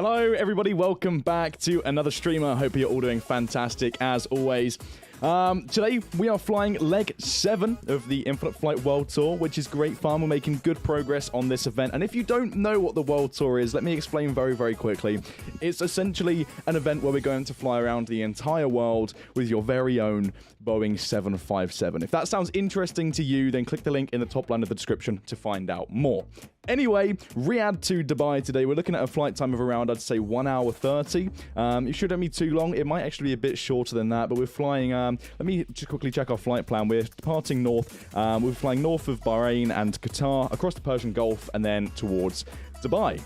Hello, everybody. Welcome back to another streamer. Hope you're all doing fantastic, as always. Today, we are flying leg 7 of the Infinite Flight World Tour, which is great fun. We're making good progress on this event. And if you don't know what the World Tour is, let me explain very, very quickly. It's essentially an event where we're going to fly around the entire world with your very own Boeing 757. If that sounds interesting to you, then click the link in the top line of the description to find out more. Anyway, Riyadh to Dubai today. We're looking at a flight time of around, I'd say, 1 hour 30. It shouldn't be too long. It might actually be a bit shorter than that, but we're flying... let me just quickly check our flight plan. We're departing north. We're flying north of Bahrain and Qatar, across the Persian Gulf, and then towards Dubai.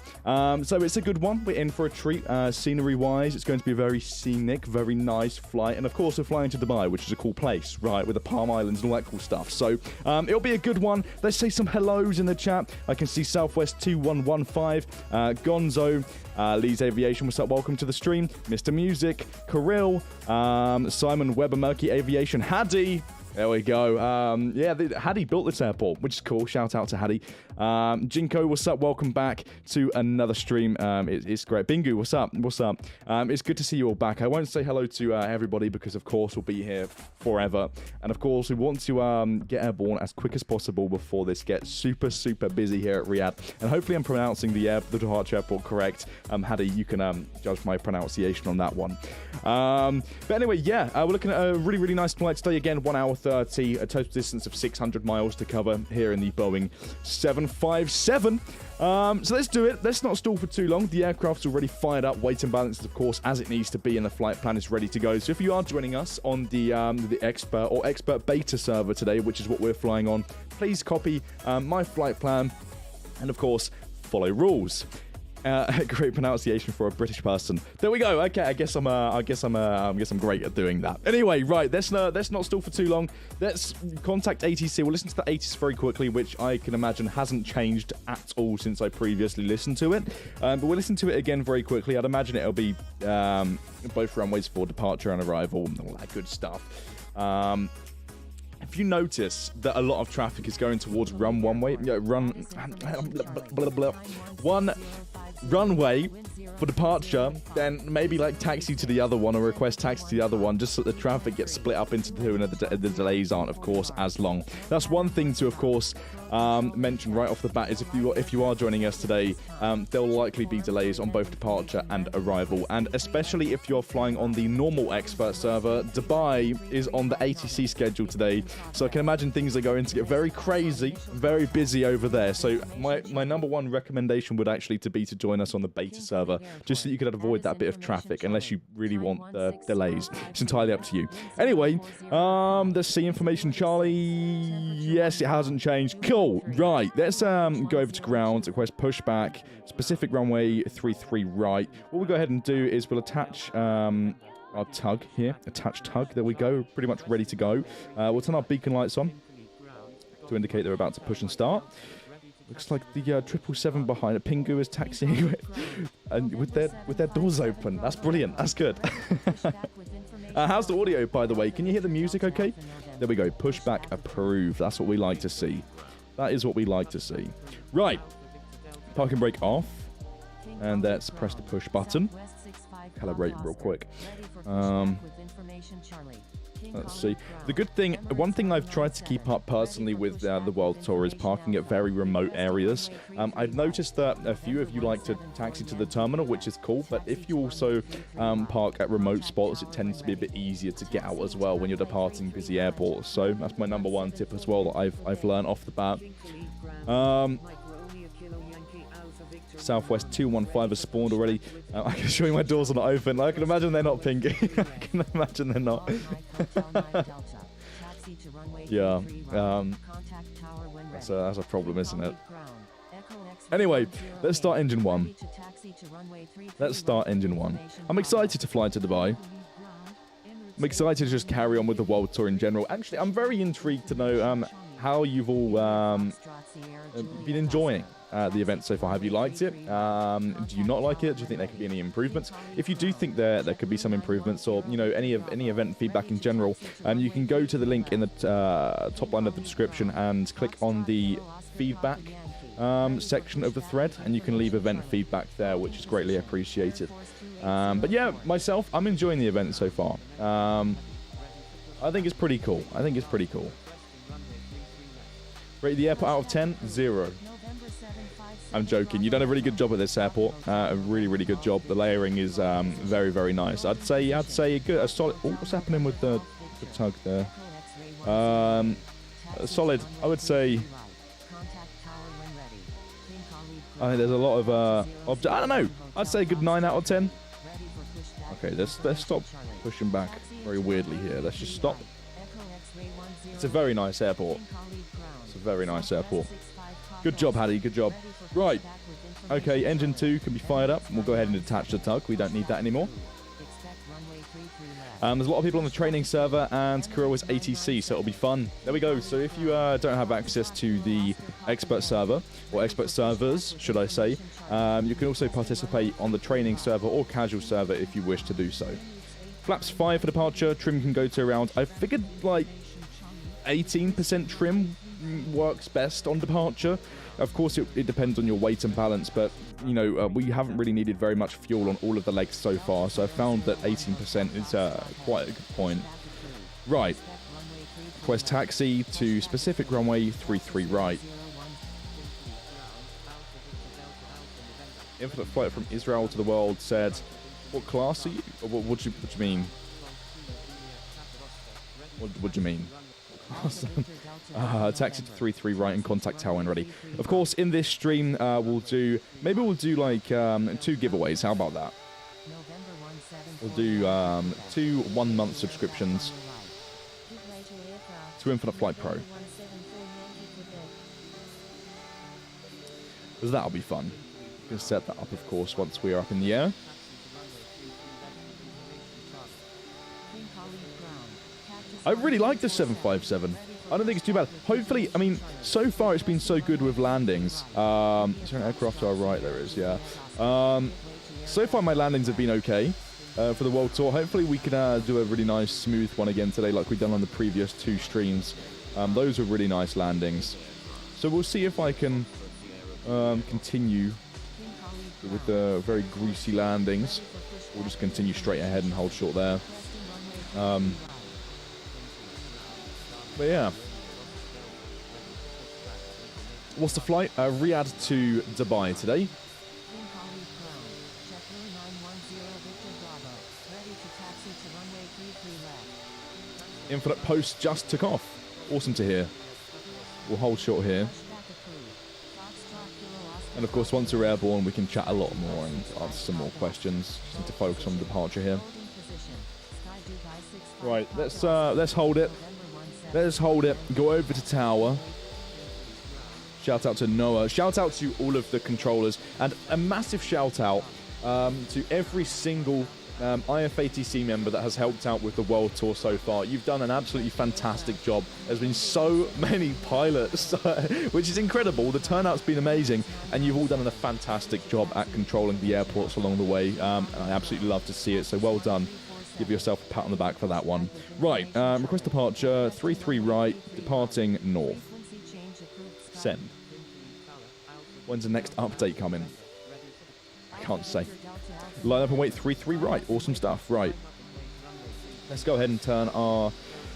So it's a good one. We're in for a treat. Scenery-wise, it's going to be a very scenic, very nice flight. And of course, we're flying to Dubai, which is a cool place, right, with the Palm Islands and all that cool stuff. So it'll be a good one. Let's say some hellos in the chat. I can see Southwest 2115, Gonzo, Lee's Aviation, what's up? Welcome to the stream. Mr. Music, Kirill, Simon Weber, Murky Aviation, Hadi. There we go. Yeah, Hadi built this airport, which is cool. Shout out to Hadi. Jinko, what's up? Welcome back to another stream. It's great. Bingu, what's up? What's up? It's good to see you all back. I won't say hello to everybody because, of course, we'll be here forever. And, of course, we want to get airborne as quick as possible before this gets super, super busy here at Riyadh. And hopefully I'm pronouncing the departure airport correct. Hadi, you can judge my pronunciation on that one. But anyway, yeah, we're looking at a really, really nice flight today. Again, 1 hour 30, a total distance of 600 miles to cover here in the Boeing 757. So let's do it. Let's not stall for too long. The aircraft's already fired up. Weight and balance, of course, as it needs to be, and the flight plan is ready to go. So if you are joining us on the expert or expert beta server today, which is what we're flying on, please copy my flight plan and, of course, follow rules. Great pronunciation for a British person. There we go. Okay, I guess I'm great at doing that. Anyway, right. Let's not stall for too long. Let's contact ATC. We'll listen to the ATC very quickly, which I can imagine hasn't changed at all since I previously listened to it. But we'll listen to it again very quickly. I'd imagine it'll be both runways for departure and arrival and all that good stuff. If you notice that a lot of traffic is going towards one runway for departure, then maybe like taxi to the other one or request taxi to the other one, just so the traffic gets split up into two and the delays aren't, of course, as long. That's one thing to, of course, mention right off the bat is if you are joining us today, there'll likely be delays on both departure and arrival, and especially if you're flying on the normal expert server. Dubai is on the ATC schedule today, so I can imagine things are going to get very crazy, very busy over there. So my number one recommendation would actually be to join us on the beta server, just so you could avoid that bit of traffic, unless you really want the delays. It's entirely up to you. Anyway, let's see information, Charlie. Yes, it hasn't changed. Cool. Right, let's go over to ground, request pushback, specific runway 33 right. What we'll go ahead and do is we'll attach our tug here, attach tug. There we go, pretty much ready to go. We'll turn our beacon lights on to indicate they're about to push and start. Looks like the 777 behind it. Pingu is taxiing and with their doors open. That's brilliant. That's good. How's the audio, by the way? Can you hear the music okay? There we go. Pushback approved. That's what we like to see. That is what we like to see. Right. Parking brake off. And let's press the push button. Calibrate real quick. Let's see. The good thing, one thing I've tried to keep up personally with the World Tour is parking at very remote areas. I've noticed that a few of you like to taxi to the terminal, which is cool, but if you also park at remote spots, it tends to be a bit easier to get out as well when you're departing busy airports. So that's my number one tip as well that I've learned off the bat. Southwest 215 has spawned already. I can show you my doors are not open. I can imagine they're not pinky. I can imagine they're not. Yeah. That's a problem, isn't it? Anyway, let's start engine 1. Let's start engine 1. I'm excited to fly to Dubai. I'm excited to just carry on with the World Tour in general. Actually, I'm very intrigued to know how you've all been enjoying the event so far. Have you liked it? Do you not like it? Do you think there could be any improvements? If you do think there could be some improvements, or any event feedback in general, you can go to the link in the top line of the description and click on the feedback section of the thread, and you can leave event feedback there, which is greatly appreciated. But yeah, myself, I'm enjoying the event so far. I think it's pretty cool. Rate the airport out of 10, 0. I'm joking. You've done a really good job at this airport. A really, really good job. The layering is very, very nice. I'd say a solid. Oh, what's happening with the tug there? Solid. I would say. I think there's a lot of I don't know. I'd say a good 9 out of 10. Okay, let's stop pushing back very weirdly here. Let's just stop. It's a very nice airport. Good job, Hattie. Good job. Right. Okay, engine 2 can be fired up. We'll go ahead and detach the tug. We don't need that anymore. There's a lot of people on the training server, and Kuro's ATC, so it'll be fun. There we go. So if you don't have access to the expert server, or expert servers, should I say, you can also participate on the training server or casual server if you wish to do so. Flaps 5 for departure. Trim can go to around, I figured, like 18% trim works best on departure. Of course, it depends on your weight and balance, but you know, we haven't really needed very much fuel on all of the legs so far, so I found that 18% is quite a good point. Right. Request taxi to specific runway 33 right. Infinite flight from Israel to the world said, "What class are you?" Or what do you mean? What do you mean? Taxi to 33 right and contact tower when ready. Of course, in this stream, we'll do like 2 giveaways. How about that? We'll do 2 1-month subscriptions to Infinite Flight Pro. Because that'll be fun. We can set that up, of course, once we are up in the air. I really like the 757. I don't think it's too bad. Hopefully, I mean, so far it's been so good with landings. Is there an aircraft to our right? There is, yeah. So far my landings have been okay for the World Tour. Hopefully we can do a really nice, smooth one again today like we've done on the previous 2 streams. Those were really nice landings. So we'll see if I can continue with the very greasy landings. We'll just continue straight ahead and hold short there. But yeah. What's the flight? Riyadh to Dubai today. Infinite Post just took off. Awesome to hear. We'll hold short here. And of course, once we're airborne, we can chat a lot more and answer some more questions. Just need to focus on departure here. Right, let's hold it. Let's hold it. Go over to tower. Shout out to Noah. Shout out to all of the controllers. And a massive shout out to every single IFATC member that has helped out with the World Tour so far. You've done an absolutely fantastic job. There's been so many pilots, which is incredible. The turnout's been amazing. And you've all done a fantastic job at controlling the airports along the way. And I absolutely love to see it. So well done. Give yourself a pat on the back for that one. Right, request departure, 33 right, departing north. Send. When's the next update coming? I can't say. Line up and wait, 33 right. Awesome stuff. Right. Let's go ahead and turn our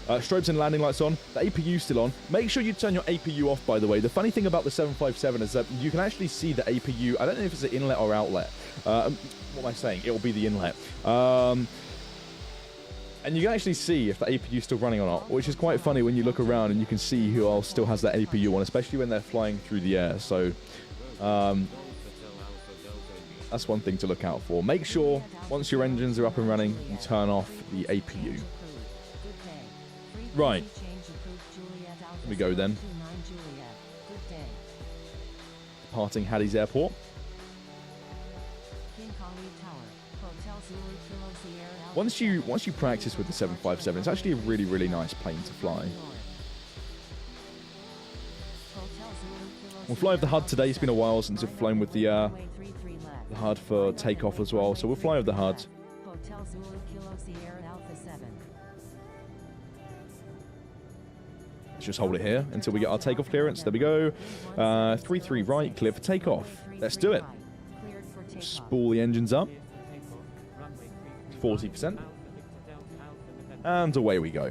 strobes and landing lights on. The APU still on. Make sure you turn your APU off, by the way. The funny thing about the 757 is that you can actually see the APU. I don't know if it's an inlet or outlet. What am I saying? It will be the inlet. And you can actually see if the APU is still running or not, which is quite funny when you look around and you can see who else still has that APU on, especially when they're flying through the air. So that's one thing to look out for. Make sure once your engines are up and running, you turn off the APU. Right. Here we go then. Departing Hattie's Airport. Once you practice with the 757, it's actually a really, really nice plane to fly. We'll fly with the HUD today. It's been a while since we've flown with the HUD for takeoff as well, so we'll fly with the HUD. Let's just hold it here until we get our takeoff clearance. There we go. 3-3 right, clear for takeoff. Let's do it. Spool the engines up. 40%. And away we go.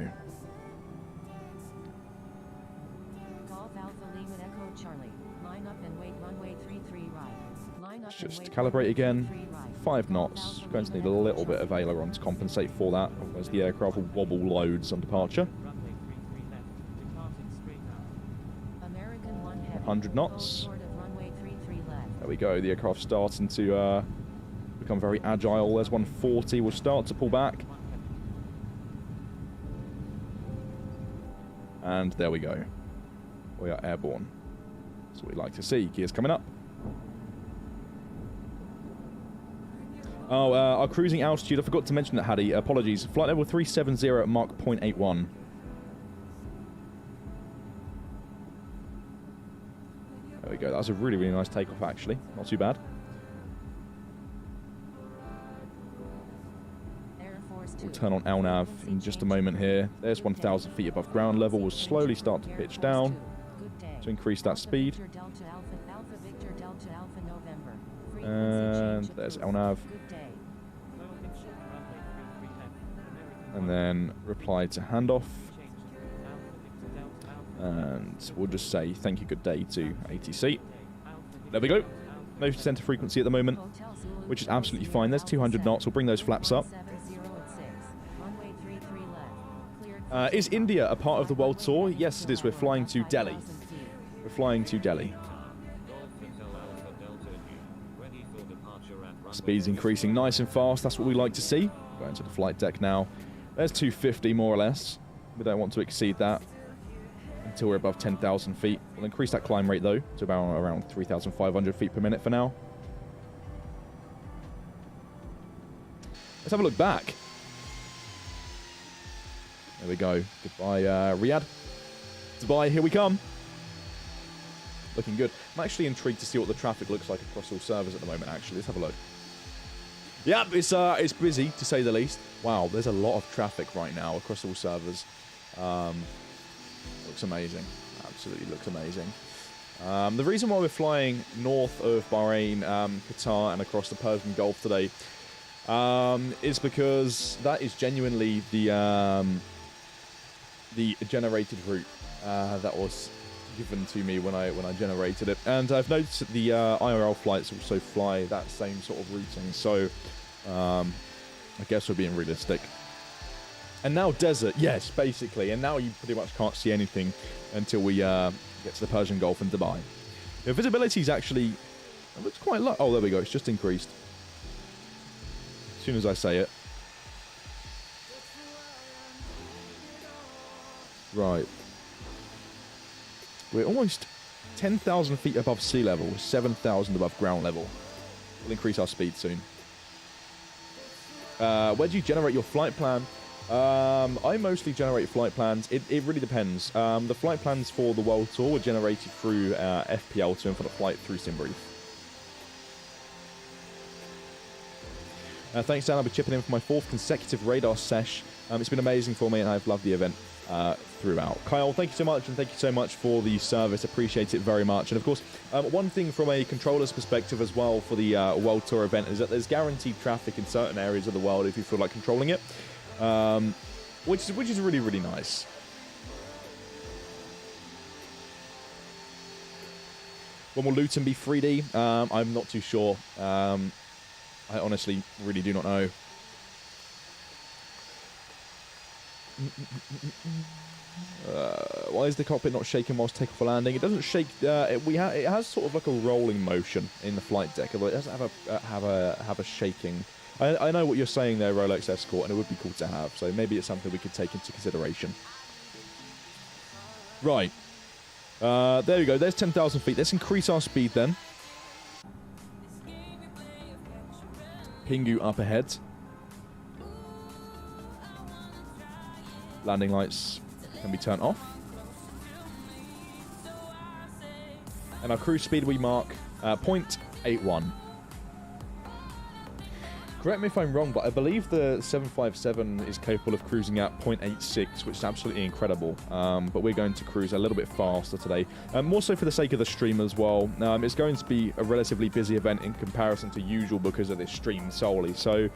Let's just calibrate again. 5 knots. Going to need a little bit of aileron to compensate for that. Otherwise the aircraft will wobble loads on departure. 100 knots. There we go. The aircraft's starting to become very agile. There's 140. We'll start to pull back. And there we go. We are airborne. That's what we like to see. Gears coming up. Oh, our cruising altitude. I forgot to mention that, Haddy. Apologies. Flight level 370 at Mach 0.81. There we go. That was a really, really nice takeoff, actually. Not too bad. We'll turn on LNAV in just a moment here. There's 1,000 feet above ground level. We'll slowly start to pitch down to increase that speed. And there's LNAV. And then reply to handoff. And we'll just say thank you, good day to ATC. There we go. No center frequency at the moment, which is absolutely fine. There's 200 knots. We'll bring those flaps up. Is India a part of the world tour? Yes, it is. We're flying to Delhi. We're flying to Delhi. Speed's increasing nice and fast. That's what we like to see. Going to the flight deck now. There's 250 more or less. We don't want to exceed that until we're above 10,000 feet. We'll increase that climb rate though to around 3,500 feet per minute for now. Let's have a look back. There we go. Goodbye, Riyadh. Dubai, here we come. Looking good. I'm actually intrigued to see what the traffic looks like across all servers at the moment, actually. Let's have a look. Yep, it's busy, to say the least. Wow, there's a lot of traffic right now across all servers. Looks amazing. Absolutely looks amazing. The reason why we're flying north of Bahrain, Qatar, and across the Persian Gulf today is because that is genuinely the generated route that was given to me when I generated it, and I've noticed that the IRL flights also fly that same sort of routing. So I guess we're being realistic. And now desert, yes, basically. And now you pretty much can't see anything until we get to the Persian Gulf and Dubai. The visibility is actually, it looks quite low. Oh, there we go. It's just increased. As soon as I say it. Right. We're almost 10,000 feet above sea level, 7,000 above ground level. We'll increase our speed soon. Where do you generate your flight plan? I mostly generate flight plans. It really depends. The flight plans for the World Tour were generated through FPL to Infinite Flight through SimBrief. Thanks, Dan. I'll be chipping in for my 4th consecutive radar sesh. It's been amazing for me, and I've loved the event throughout. Kyle, thank you so much, and thank you so much for the service. Appreciate it very much. And of course, one thing from a controller's perspective as well for the World Tour event is that there's guaranteed traffic in certain areas of the world if you feel like controlling it, which is really, really nice. When will Luton be 3D? I'm not too sure. I honestly really do not know. Why is the cockpit not shaking whilst takeoff or landing? It doesn't shake. It has sort of like a rolling motion in the flight deck, although it doesn't have a shaking. I know what you're saying there, Rolex Escort, and it would be cool to have. So maybe it's something we could take into consideration. Right. There we go. There's 10,000 feet. Let's increase our speed then. Pingu up ahead. Landing lights can be turned off. And our cruise speed we mark 0.81. Correct me if I'm wrong, but I believe the 757 is capable of cruising at 0.86, which is absolutely incredible. But we're going to cruise a little bit faster today. More so for the sake of the stream as well. It's going to be a relatively busy event in comparison to usual because of this stream solely. So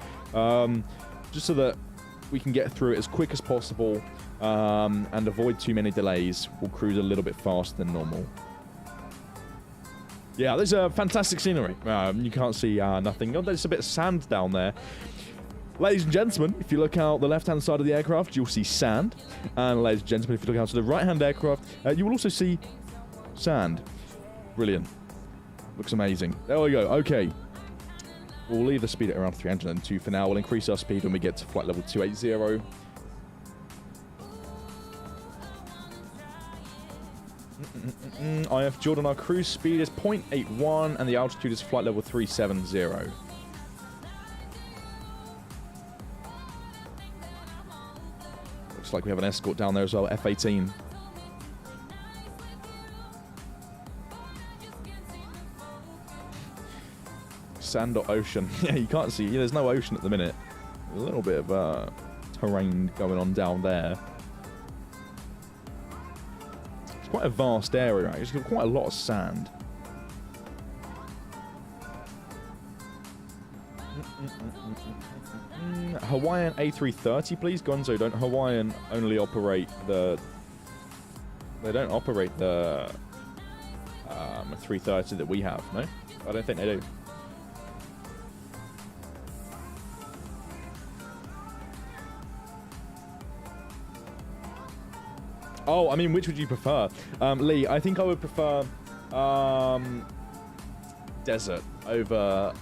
just so that we can get through it as quick as possible and avoid too many delays, we'll cruise a little bit faster than normal. Yeah, there's a fantastic scenery. You can't see nothing. Oh, there's a bit of sand down there. Ladies and gentlemen, if you look out the left-hand side of the aircraft, you'll see sand. And ladies and gentlemen, if you look out to the right-hand aircraft, you will also see sand. Brilliant. Looks amazing. There we go. Okay. We'll leave the speed at around 302 for now. We'll increase our speed when we get to flight level 280. IF Jordan, our cruise speed is 0.81 and the altitude is flight level 370. Looks like we have an escort down there as well, F-18. Sand or ocean? Yeah, you can't see. Yeah, there's no ocean at the minute. A little bit of terrain going on down there. It's quite a vast area, right? It's got quite a lot of sand. Hawaiian A330, please. Gonzo, don't Hawaiian only operate the... They don't operate the 330 that we have, no? I don't think they do. Oh, I mean, which would you prefer? Lee, I think I would prefer desert over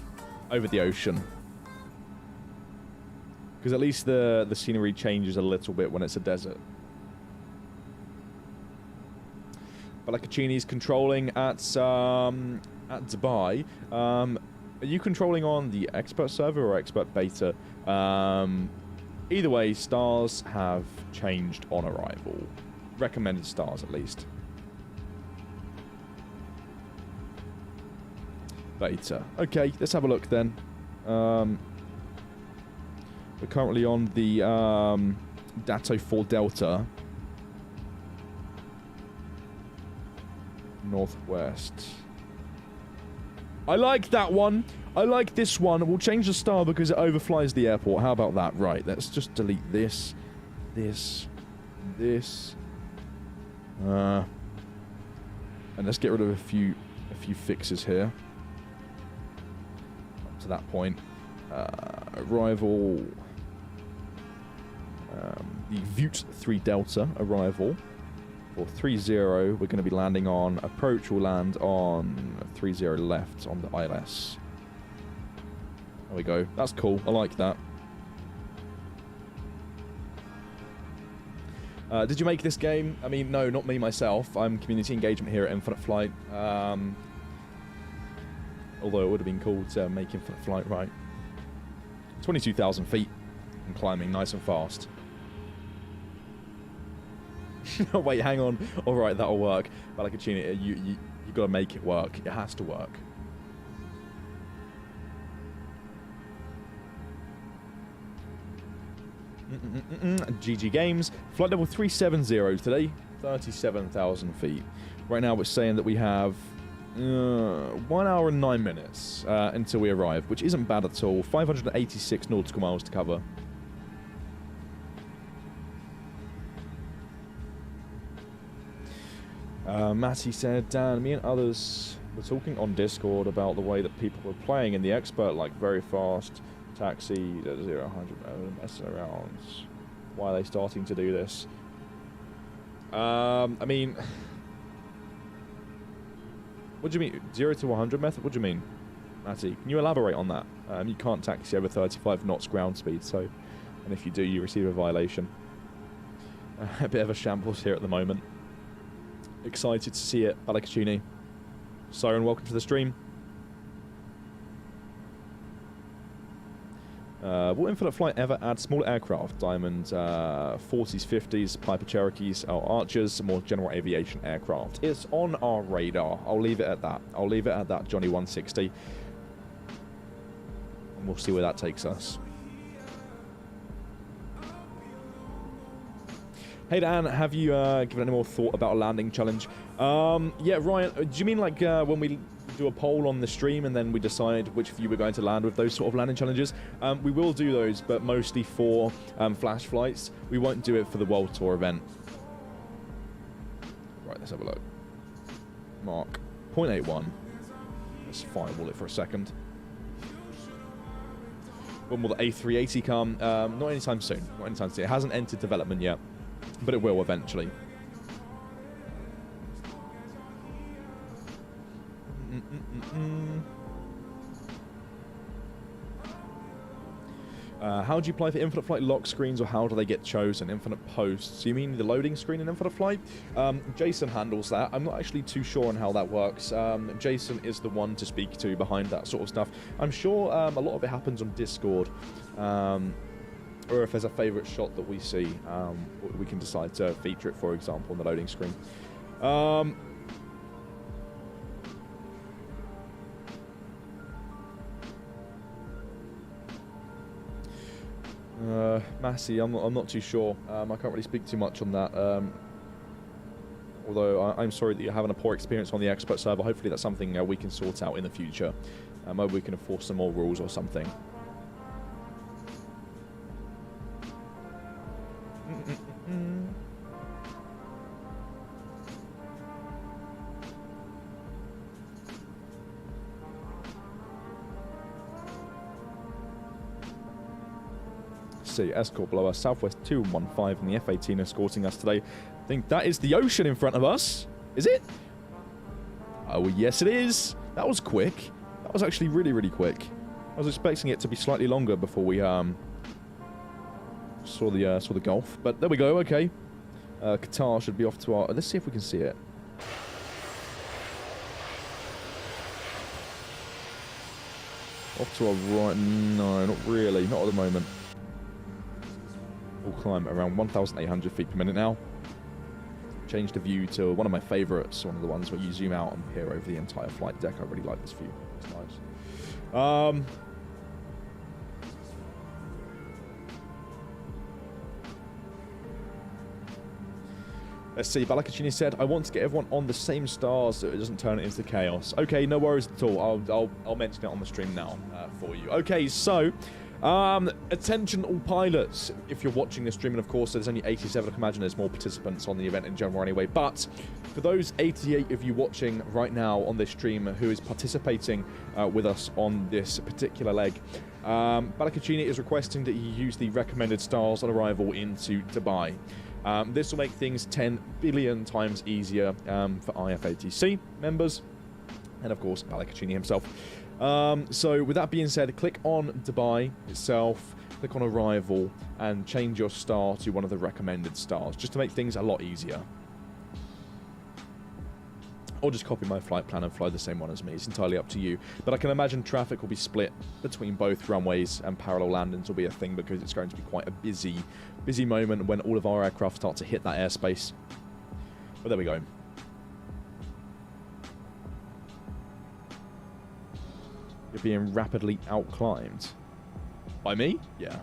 the ocean. Because at least the scenery changes a little bit when it's a desert. Balakaccini's controlling at Dubai. Are you controlling on the expert server or expert beta? Either way, stars have changed on arrival. Recommended stars, at least. Beta. Okay, let's have a look then. We're currently on the Dato 4 Delta. Northwest. I like that one. I like this one. We'll change the star because it overflies the airport. How about that? Right, let's just delete this, this. And let's get rid of a few fixes here. Up to that point. Arrival. The Vute 3 Delta arrival. For 30, we're going to be landing on approach. We'll land on 30 left on the ILS. There we go. That's cool. I like that. Did you make this game? I mean, no, not me myself. I'm community engagement here at Infinite Flight. Although it would have been cool to make Infinite Flight right. 22,000 feet and climbing nice and fast. Wait, hang on. All right, that'll work. Balakaccini, you got to make it work. It has to work. GG Games. Flight level 370 today. 37,000 feet. Right now we're saying that we have 1 hour and 9 minutes until we arrive, which isn't bad at all. 586 nautical miles to cover. Matty said, Dan, me and others were talking on Discord about the way that people were playing in the expert, like very fast, taxi, 0, 100, messing around. Why are they starting to do this? I mean, what do you mean? 0 to 100 method? What do you mean, Matty? Can you elaborate on that? You can't taxi over 35 knots ground speed, so, and if you do, you receive a violation. A bit of a shambles here at the moment. Excited to see it, Balakaccini. Siren, welcome to the stream. Will Infinite Flight ever add smaller aircraft? Diamond 40s, 50s, Piper Cherokees, or Archers, more general aviation aircraft? It's on our radar. I'll leave it at that. I'll leave it at that, Johnny 160. And we'll see where that takes us. Hey Dan, have you given any more thought about a landing challenge? Yeah, Ryan, do you mean like when we do a poll on the stream and then we decide which of you we're going to land with, those sort of landing challenges? We will do those, but mostly for flash flights. We won't do it for the World Tour event. Right, let's have a look. Mark, 0.81. Let's firewall it for a second. When will the A380 come? Not anytime soon. Not anytime soon. It hasn't entered development yet, but it will eventually. How do you apply for Infinite Flight lock screens, or how do they get chosen? Infinite posts. You mean the loading screen in Infinite Flight? Jason handles that. I'm not actually too sure on how that works. Jason is the one to speak to behind that sort of stuff. I'm sure a lot of it happens on Discord. Or if there's a favourite shot that we see, we can decide to feature it, for example, on the loading screen. Massey, I'm not too sure. I can't really speak too much on that. Although I'm sorry that you're having a poor experience on the expert server. Hopefully that's something we can sort out in the future. Maybe we can enforce some more rules or something. Escort below us, Southwest 215 and the F-18 escorting us today. I think that is the ocean in front of us. Is it? Oh, yes it is. That was quick. That was actually really, really quick. I was expecting it to be slightly longer before we saw the Gulf. But there we go, okay. Qatar should be off to our... Let's see if we can see it. Off to our right... No, not really. Not at the moment. We'll climb around 1,800 feet per minute now. Change the view to one of my favourites, one of the ones where you zoom out and peer over the entire flight deck. I really like this view. It's nice. Let's see. Balakachini said, "I want to get everyone on the same stars so it doesn't turn it into chaos." Okay, no worries at all. I'll mention it on the stream now for you. Okay, so. Attention all pilots, if you're watching this stream, and of course there's only 87, I can imagine there's more participants on the event in general anyway, but for those 88 of you watching right now on this stream who is participating with us on this particular leg, Balakachini is requesting that you use the recommended stars on arrival into Dubai. This will make things 10 billion times easier for IFATC members, and of course Balakachini himself. So with that being said, click on Dubai itself, click on arrival, and change your star to one of the recommended stars, just to make things a lot easier. Or just copy my flight plan and fly the same one as me. It's entirely up to you. But I can imagine traffic will be split between both runways, and parallel landings will be a thing because it's going to be quite a busy moment when all of our aircraft start to hit that airspace. But there we go. You're being rapidly outclimbed. By me? Yeah.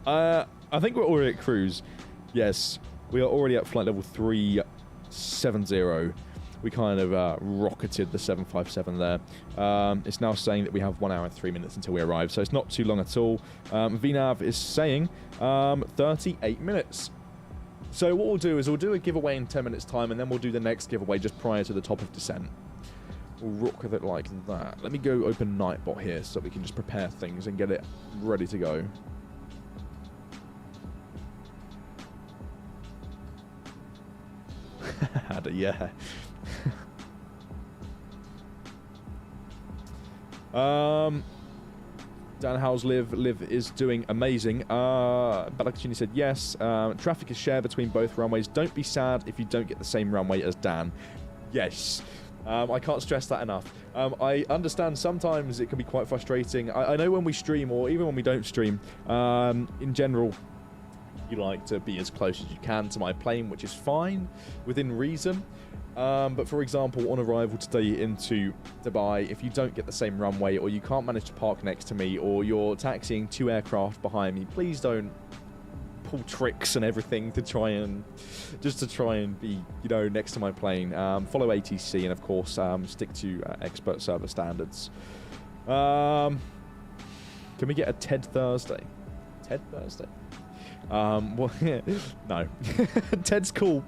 I think we're already at cruise. Yes, we are already at flight level 370. We kind of rocketed the 757 there. It's now saying that we have 1 hour and 3 minutes until we arrive, so it's not too long at all. VNAV is saying 38 minutes. So what we'll do is we'll do a giveaway in 10 minutes time, and then we'll do the next giveaway just prior to the top of descent. We'll rock with it like that. Let me go open Nightbot here so we can just prepare things and get it ready to go. Yeah. Dan, how's Liv? Liv is doing amazing. Balakachini said yes. Traffic is shared between both runways. Don't be sad if you don't get the same runway as Dan. Yes. I can't stress that enough. I understand sometimes it can be quite frustrating. I know when we stream, or even when we don't stream, in general, you like to be as close as you can to my plane, which is fine, within reason. But for example, on arrival today into Dubai, if you don't get the same runway, or you can't manage to park next to me, or you're taxiing 2 aircraft behind me, please don't pull tricks and everything to try and be, you know, next to my plane. Follow ATC and of course stick to expert server standards. Can we get a TED Thursday? TED Thursday? Well, yeah, no. Ted's cool.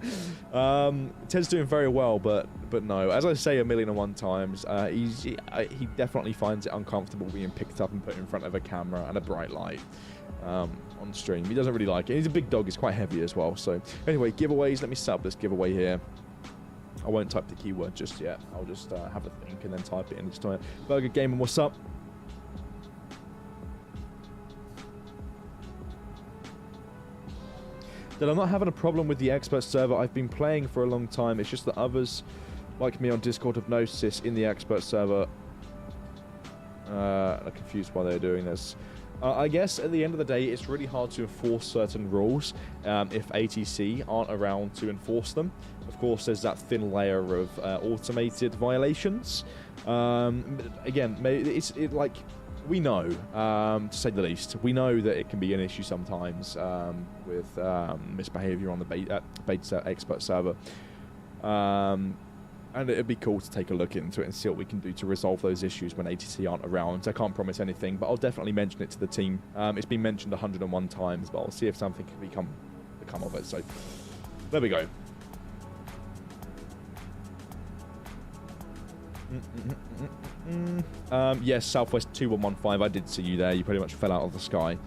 Ted's doing very well, but no. As I say 1,000,001 times, he definitely finds it uncomfortable being picked up and put in front of a camera and a bright light on stream. He doesn't really like it. He's a big dog. He's quite heavy as well. So anyway, giveaways. Let me set up this giveaway here. I won't type the keyword just yet. I'll just have a think and then type it in. Just Burger Gaming, what's up? That I'm not having a problem with the expert server. I've been playing for a long time. It's just that others like me on Discord have noticed this in the expert server. I'm confused why they're doing this. I guess at the end of the day, it's really hard to enforce certain rules if ATC aren't around to enforce them. Of course, there's that thin layer of automated violations. Again, like we know, to say the least, we know that it can be an issue sometimes with misbehavior on the beta expert server. And it'd be cool to take a look into it and see what we can do to resolve those issues when ATC aren't around. I can't promise anything, but I'll definitely mention it to the team. It's been mentioned 101 times, but I'll see if something can become of it. So, there we go. Yes, Southwest 2115, I did see you there. You pretty much fell out of the sky.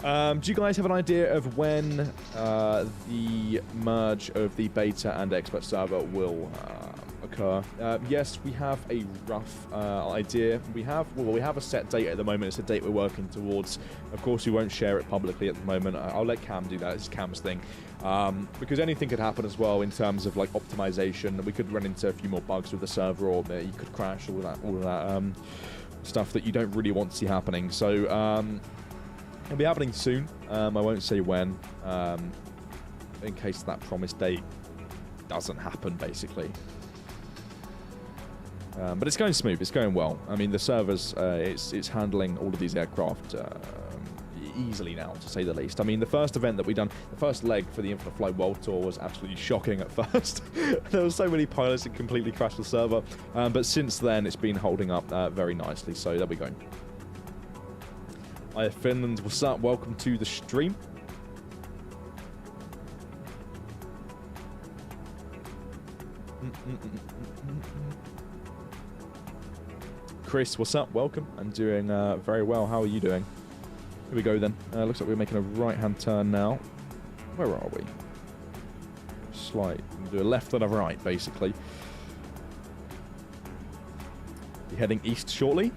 Do you guys have an idea of when the merge of the beta and expert server will occur? Yes, we have a rough idea. We have a set date at the moment. It's a date we're working towards. Of course, we won't share it publicly at the moment. I'll let Cam do that. It's Cam's thing. Because anything could happen as well in terms of like optimization. We could run into a few more bugs with the server, or you could crash, all of that stuff that you don't really want to see happening. So it'll be happening soon. I won't say when, in case that promised date doesn't happen, basically. But it's going smooth. It's going well. I mean, the servers, it's handling all of these aircraft easily now, to say the least. I mean, the first event that we done, the first leg for the Infinite Flight World Tour was absolutely shocking at first. There were so many pilots that completely crashed the server. But since then, it's been holding up very nicely. So there we go. Hi, Finland. What's up? Welcome to the stream. Chris, what's up? Welcome. I'm doing very well. How are you doing? Here we go then. Looks like we're making a right-hand turn now. Where are we? Slight. Do a left and a right, basically. Be heading east shortly.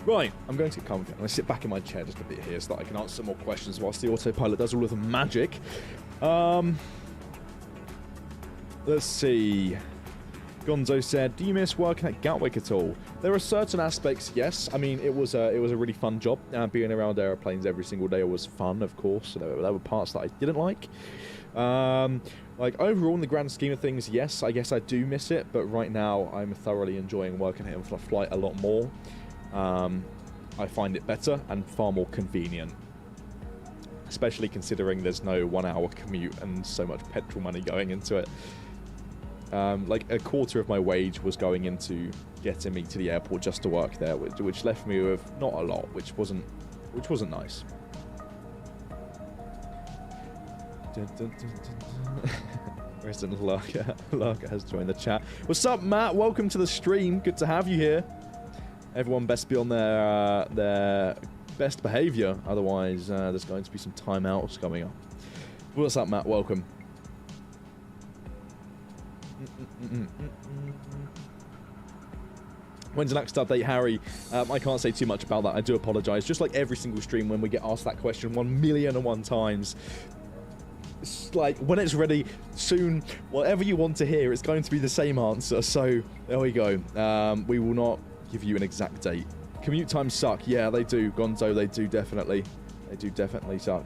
Right, I'm going to get comfy. I'm going to sit back in my chair just a bit here so that I can answer some more questions whilst the autopilot does all of the magic. Let's see. Gonzo said, "Do you miss working at Gatwick at all?" There are certain aspects, yes. I mean, it was a really fun job. Being around airplanes every single day was fun, of course. So there were parts that I didn't like. Like overall, in the grand scheme of things, yes, I guess I do miss it. But right now, I'm thoroughly enjoying working at Infinite Flight a lot more. I find it better and far more convenient, especially considering there's no 1 hour commute and so much petrol money going into it. Like a quarter of my wage was going into getting me to the airport just to work there, which left me with not a lot, which wasn't nice. Resident Lurker has joined the chat. What's up, Matt? Welcome to the stream. Good to have you here. Everyone best be on their best behavior, otherwise there's going to be some timeouts coming up. What's up, Matt? Welcome. When's the next update, Harry? I can't say too much about that. I do apologise. Just like every single stream when we get asked that question 1,000,001 times. It's like, when it's ready, soon, whatever you want to hear, it's going to be the same answer. So, there we go. We will not give you an exact date, Commute times suck. Yeah, they do, Gonzo. They do definitely. They do definitely suck.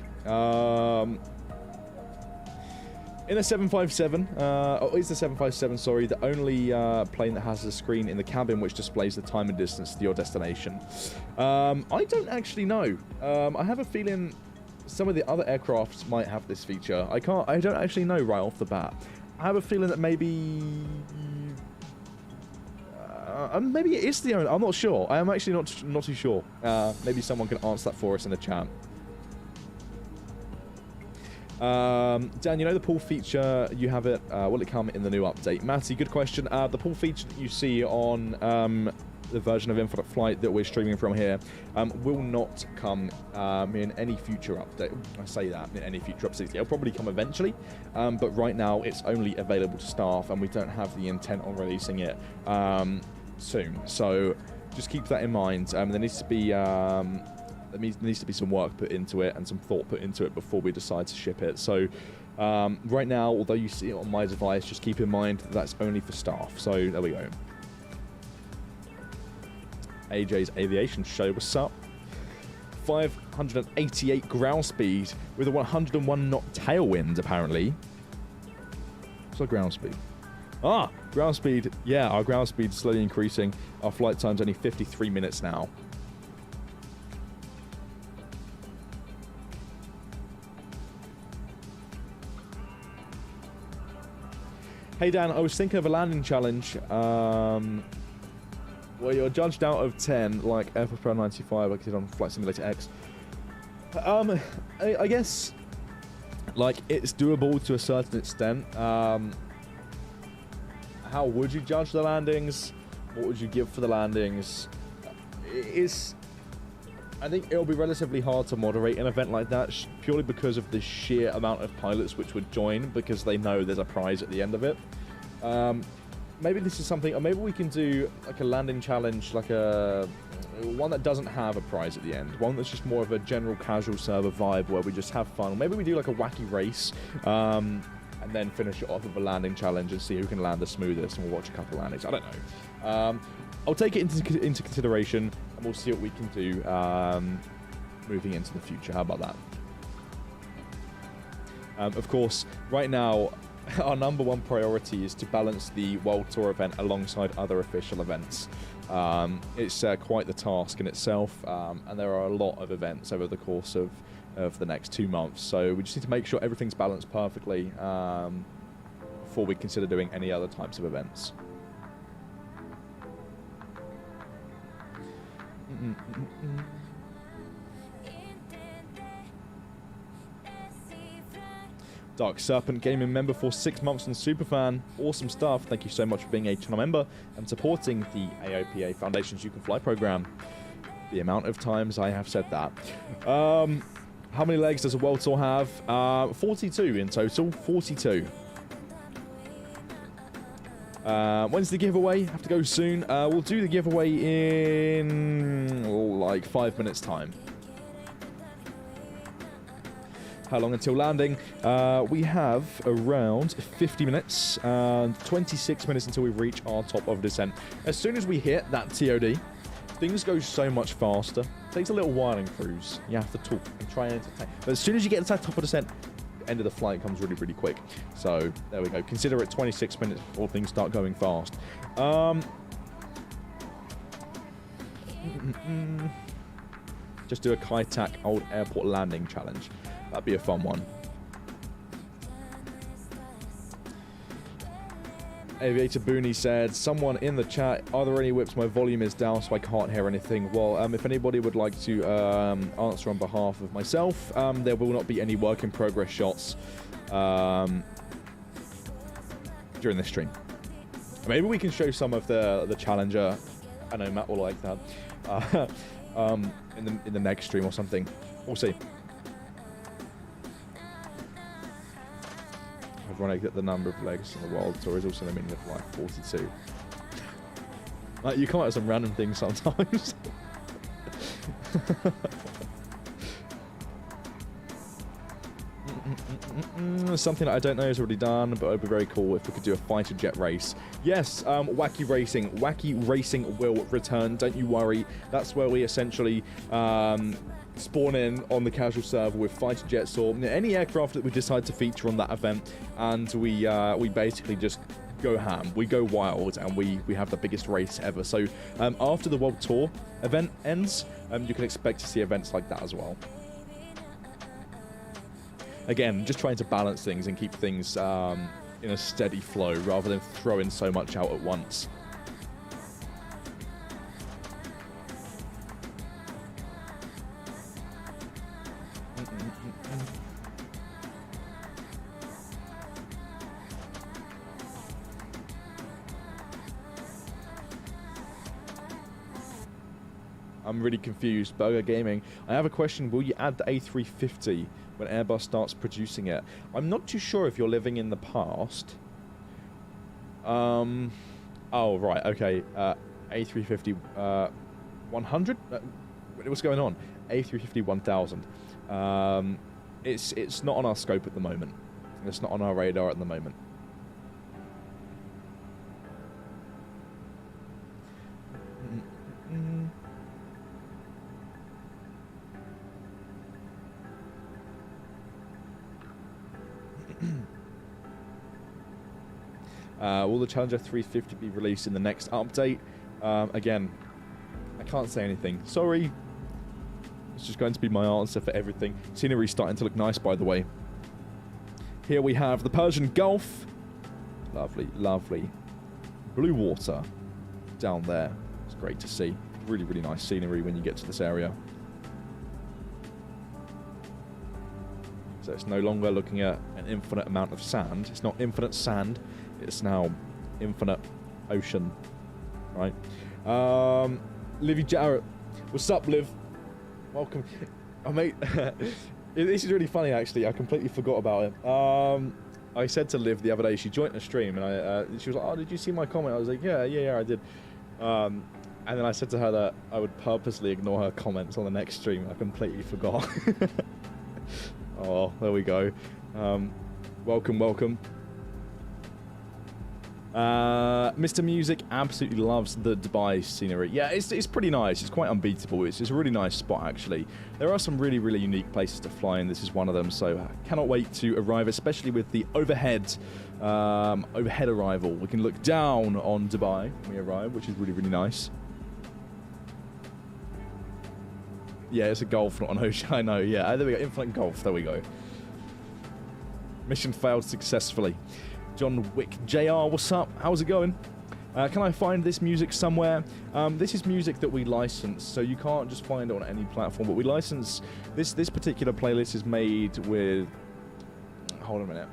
In a 757, is the 757, sorry, the only plane that has a screen in the cabin which displays the time and distance to your destination? I don't actually know. I have a feeling some of the other aircrafts might have this feature. I don't actually know right off the bat. I have a feeling that maybe it is the only. I'm not sure. I am actually not too sure. Maybe someone can answer that for us in the chat. Dan, you know the pull feature, you have it, will it come in the new update? Matty, good question. The pull feature that you see on the version of Infinite Flight that we're streaming from here will not come in any future update. I say that, in any future update. It'll probably come eventually, but right now it's only available to staff and we don't have the intent on releasing it soon. So just keep that in mind. There needs to be... there needs to be some work put into it and some thought put into it before we decide to ship it. So right now, although you see it on my device, just keep in mind that that's only for staff. So there we go. AJ's Aviation Show, what's up? 588 ground speed with a 101 knot tailwind, apparently. What's our ground speed? Ah, ground speed. Yeah, our ground speed is slowly increasing. Our flight time's only 53 minutes now. Hey Dan, I was thinking of a landing challenge where you're judged out of 10, like Air Force Pro 95, like I did on Flight Simulator X. I guess, like, it's doable to a certain extent. How would you judge the landings? What would you give for the landings? I think it'll be relatively hard to moderate an event like that, purely because of the sheer amount of pilots which would join, because they know there's a prize at the end of it. Maybe this is something, or maybe we can do like a landing challenge, like one that doesn't have a prize at the end, one that's just more of a general casual server vibe where we just have fun. Or maybe we do like a wacky race, and then finish it off with a landing challenge and see who can land the smoothest, and we'll watch a couple of landings. I don't know. I'll take it into consideration, and we'll see what we can do moving into the future. How about that? Of course, right now, our #1 priority is to balance the World Tour event alongside other official events. It's quite the task in itself, and there are a lot of events over the course of the next 2 months. So we just need to make sure everything's balanced perfectly before we consider doing any other types of events. Dark Serpent Gaming member for 6 months and Superfan. Awesome stuff. Thank you so much for being a channel member and supporting the AOPA Foundation's You Can Fly program. The amount of times I have said that. How many legs does a World Tour have? 42 in total. 42. When's the giveaway? Have to go soon. We'll do the giveaway in like 5 minutes time. How long until landing? We have around 50 minutes and 26 minutes until we reach our top of descent. As soon as we hit that TOD, things go so much faster. It takes a little while in cruise. You have to talk and try and entertain. But as soon as you get to that top of descent, end of the flight comes really, really quick. So there we go. Consider it 26 minutes before things start going fast. Just do a Kai-Tak Old Airport landing challenge. That'd be a fun one. Aviator Booney said, someone in the chat, are there any whips? My volume is down, so I can't hear anything. Well, if anybody would like to answer on behalf of myself, there will not be any work in progress shots during this stream. Maybe we can show some of the Challenger. I know Matt will like that. In the next stream or something. We'll see. Ironic that the number of legs in the World Tour is also the meaning of life, 42. Like, you come out with some random things sometimes. Something that I don't know is already done, but it would be very cool if we could do a fighter jet race. Yes, Wacky Racing. Wacky Racing will return, don't you worry. That's where we essentially spawn in on the casual server with fighter jets or any aircraft that we decide to feature on that event, and we basically just go ham. We go wild, and we have the biggest race ever. So after the World Tour event ends, you can expect to see events like that as well. Again, just trying to balance things and keep things in a steady flow rather than throwing so much out at once. I'm really confused. Burger Gaming. I have a question. Will you add the A350 when Airbus starts producing it? I'm not too sure if you're living in the past. Oh, right. Okay. A350 100? What's going on? A350 1000. It's not on our scope at the moment. It's not on our radar at the moment. Will the Challenger 350 be released in the next update? Again, I can't say anything. Sorry. It's just going to be my answer for everything. Scenery's starting to look nice, by the way. Here we have the Persian Gulf. Lovely, lovely. Blue water down there. It's great to see. Really, really nice scenery when you get to this area. So it's no longer looking at an infinite amount of sand. It's not infinite sand. It's now infinite ocean, right? Livy Jarrett. What's up, Liv? Welcome. Oh, mate. This is really funny, actually. I completely forgot about it. I said to Liv the other day, she joined the stream, and she was like, oh, did you see my comment? I was like, yeah, I did. And then I said to her that I would purposely ignore her comments on the next stream. I completely forgot. Oh, there we go. Welcome, welcome. Mr. Music absolutely loves the Dubai scenery. Yeah, it's pretty nice. It's quite unbeatable. It's a really nice spot, actually. There are some really, really unique places to fly, and this is one of them. So I cannot wait to arrive, especially with the overhead arrival. We can look down on Dubai when we arrive, which is really, really nice. Yeah, it's a Gulf, not an ocean. I know, yeah. There we go. Infinite Gulf. There we go. Mission failed successfully. John Wick JR, what's up? How's it going? Can I find this music somewhere? This is music that we license, so you can't just find it on any platform. But we license... This particular playlist is made with... Hold on a minute.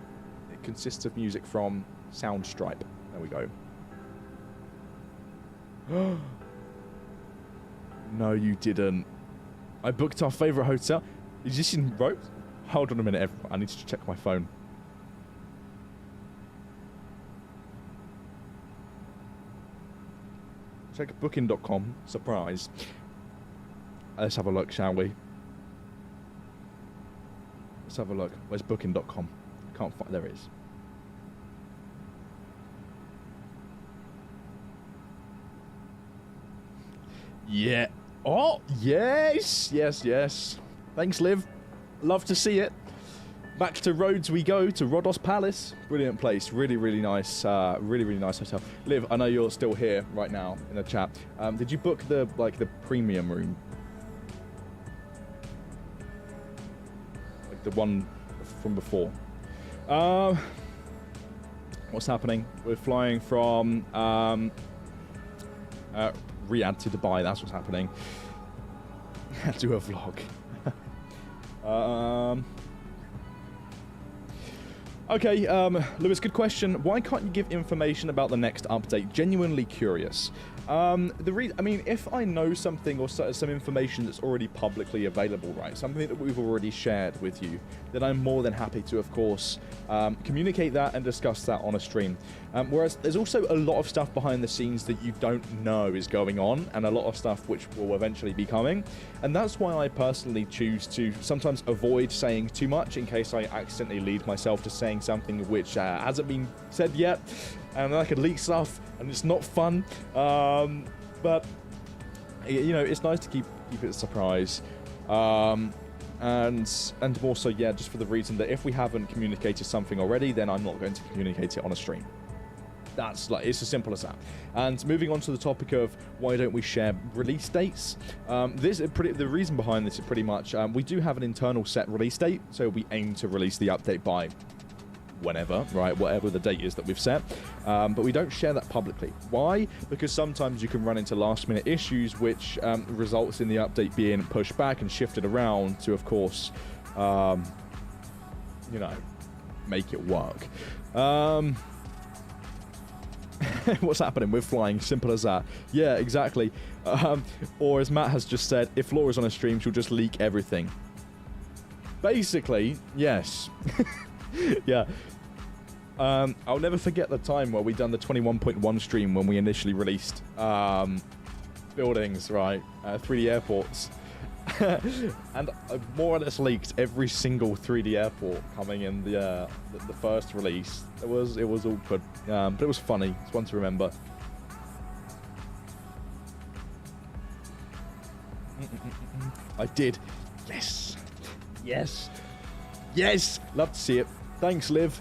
It consists of music from Soundstripe. There we go. No, you didn't. I booked our favourite hotel. Is this in Rhodes? Hold on a minute, everyone. I need to check my phone. Check booking.com. Surprise. Let's have a look, shall we? Let's have a look. Where's booking.com? Can't find... There it is. Yeah. Oh, yes. Yes, yes. Thanks, Liv. Love to see it. Back to Rhodes we go, to Rhodos Palace. Brilliant place. Really, really nice. Really, really nice hotel. Liv, I know you're still here right now in the chat. Did you book the premium room? Like the one from before? What's happening? We're flying from Riyadh to Dubai. That's what's happening. Do a vlog. Okay, Lewis, good question. Why can't you give information about the next update? Genuinely curious. I mean, if I know something or some information that's already publicly available, right, something that we've already shared with you, then I'm more than happy to, of course, communicate that and discuss that on a stream. Whereas there's also a lot of stuff behind the scenes that you don't know is going on, and a lot of stuff which will eventually be coming. And that's why I personally choose to sometimes avoid saying too much in case I accidentally lead myself to saying something which hasn't been said yet, and then I could leak stuff, and it's not fun. But you know, it's nice to keep it a surprise. And also, yeah, just for the reason that if we haven't communicated something already, then I'm not going to communicate it on a stream. That's like, it's as simple as that. And moving on to the topic of why don't we share release dates? The reason behind this is pretty much we do have an internal set release date, so we aim to release the update by whenever, right, whatever the date is that we've set, but we don't share that publicly. Why? Because sometimes you can run into last minute issues which results in the update being pushed back and shifted around to, of course, you know, make it work. What's happening? We're flying. Simple as that. Yeah, exactly. Or as Matt has just said, if Laura's on a stream, she'll just leak everything. Basically, yes. Yeah. I'll never forget the time where we done the 21.1 stream when we initially released buildings, right? 3D airports. And I more or less leaked every single 3D airport coming in the first release. It was awkward, but it was funny. It's one to remember. I did. Yes. Yes. Yes. Love to see it. Thanks, Liv.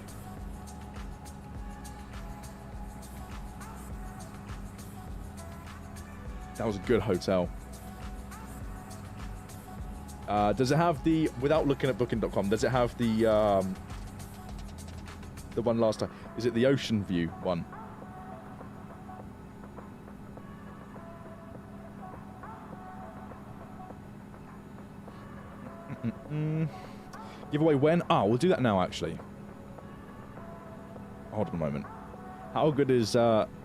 That was a good hotel. Does it have the, without looking at booking.com, does it have the one last time? Is it the ocean view one? Giveaway when? Ah, we'll do that now, actually. Hold on a moment. How good is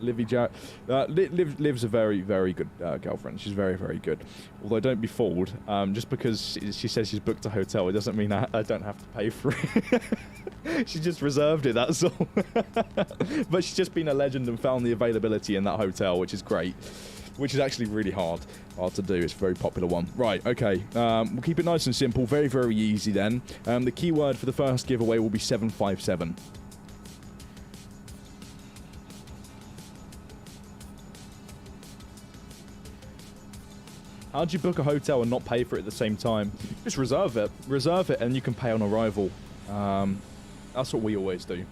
Livy Jarrett? Liv's a very, very good girlfriend. She's very, very good. Although don't be fooled. Just because she says she's booked a hotel, it doesn't mean I don't have to pay for it. She just reserved it, that's all. But she's just been a legend and found the availability in that hotel, which is great. Which is actually really hard to do. It's a very popular one. Right, okay. We'll keep it nice and simple. Very, very easy then. The keyword for the first giveaway will be 757. How do you book a hotel and not pay for it at the same time? Just reserve it. Reserve it and you can pay on arrival. That's what we always do.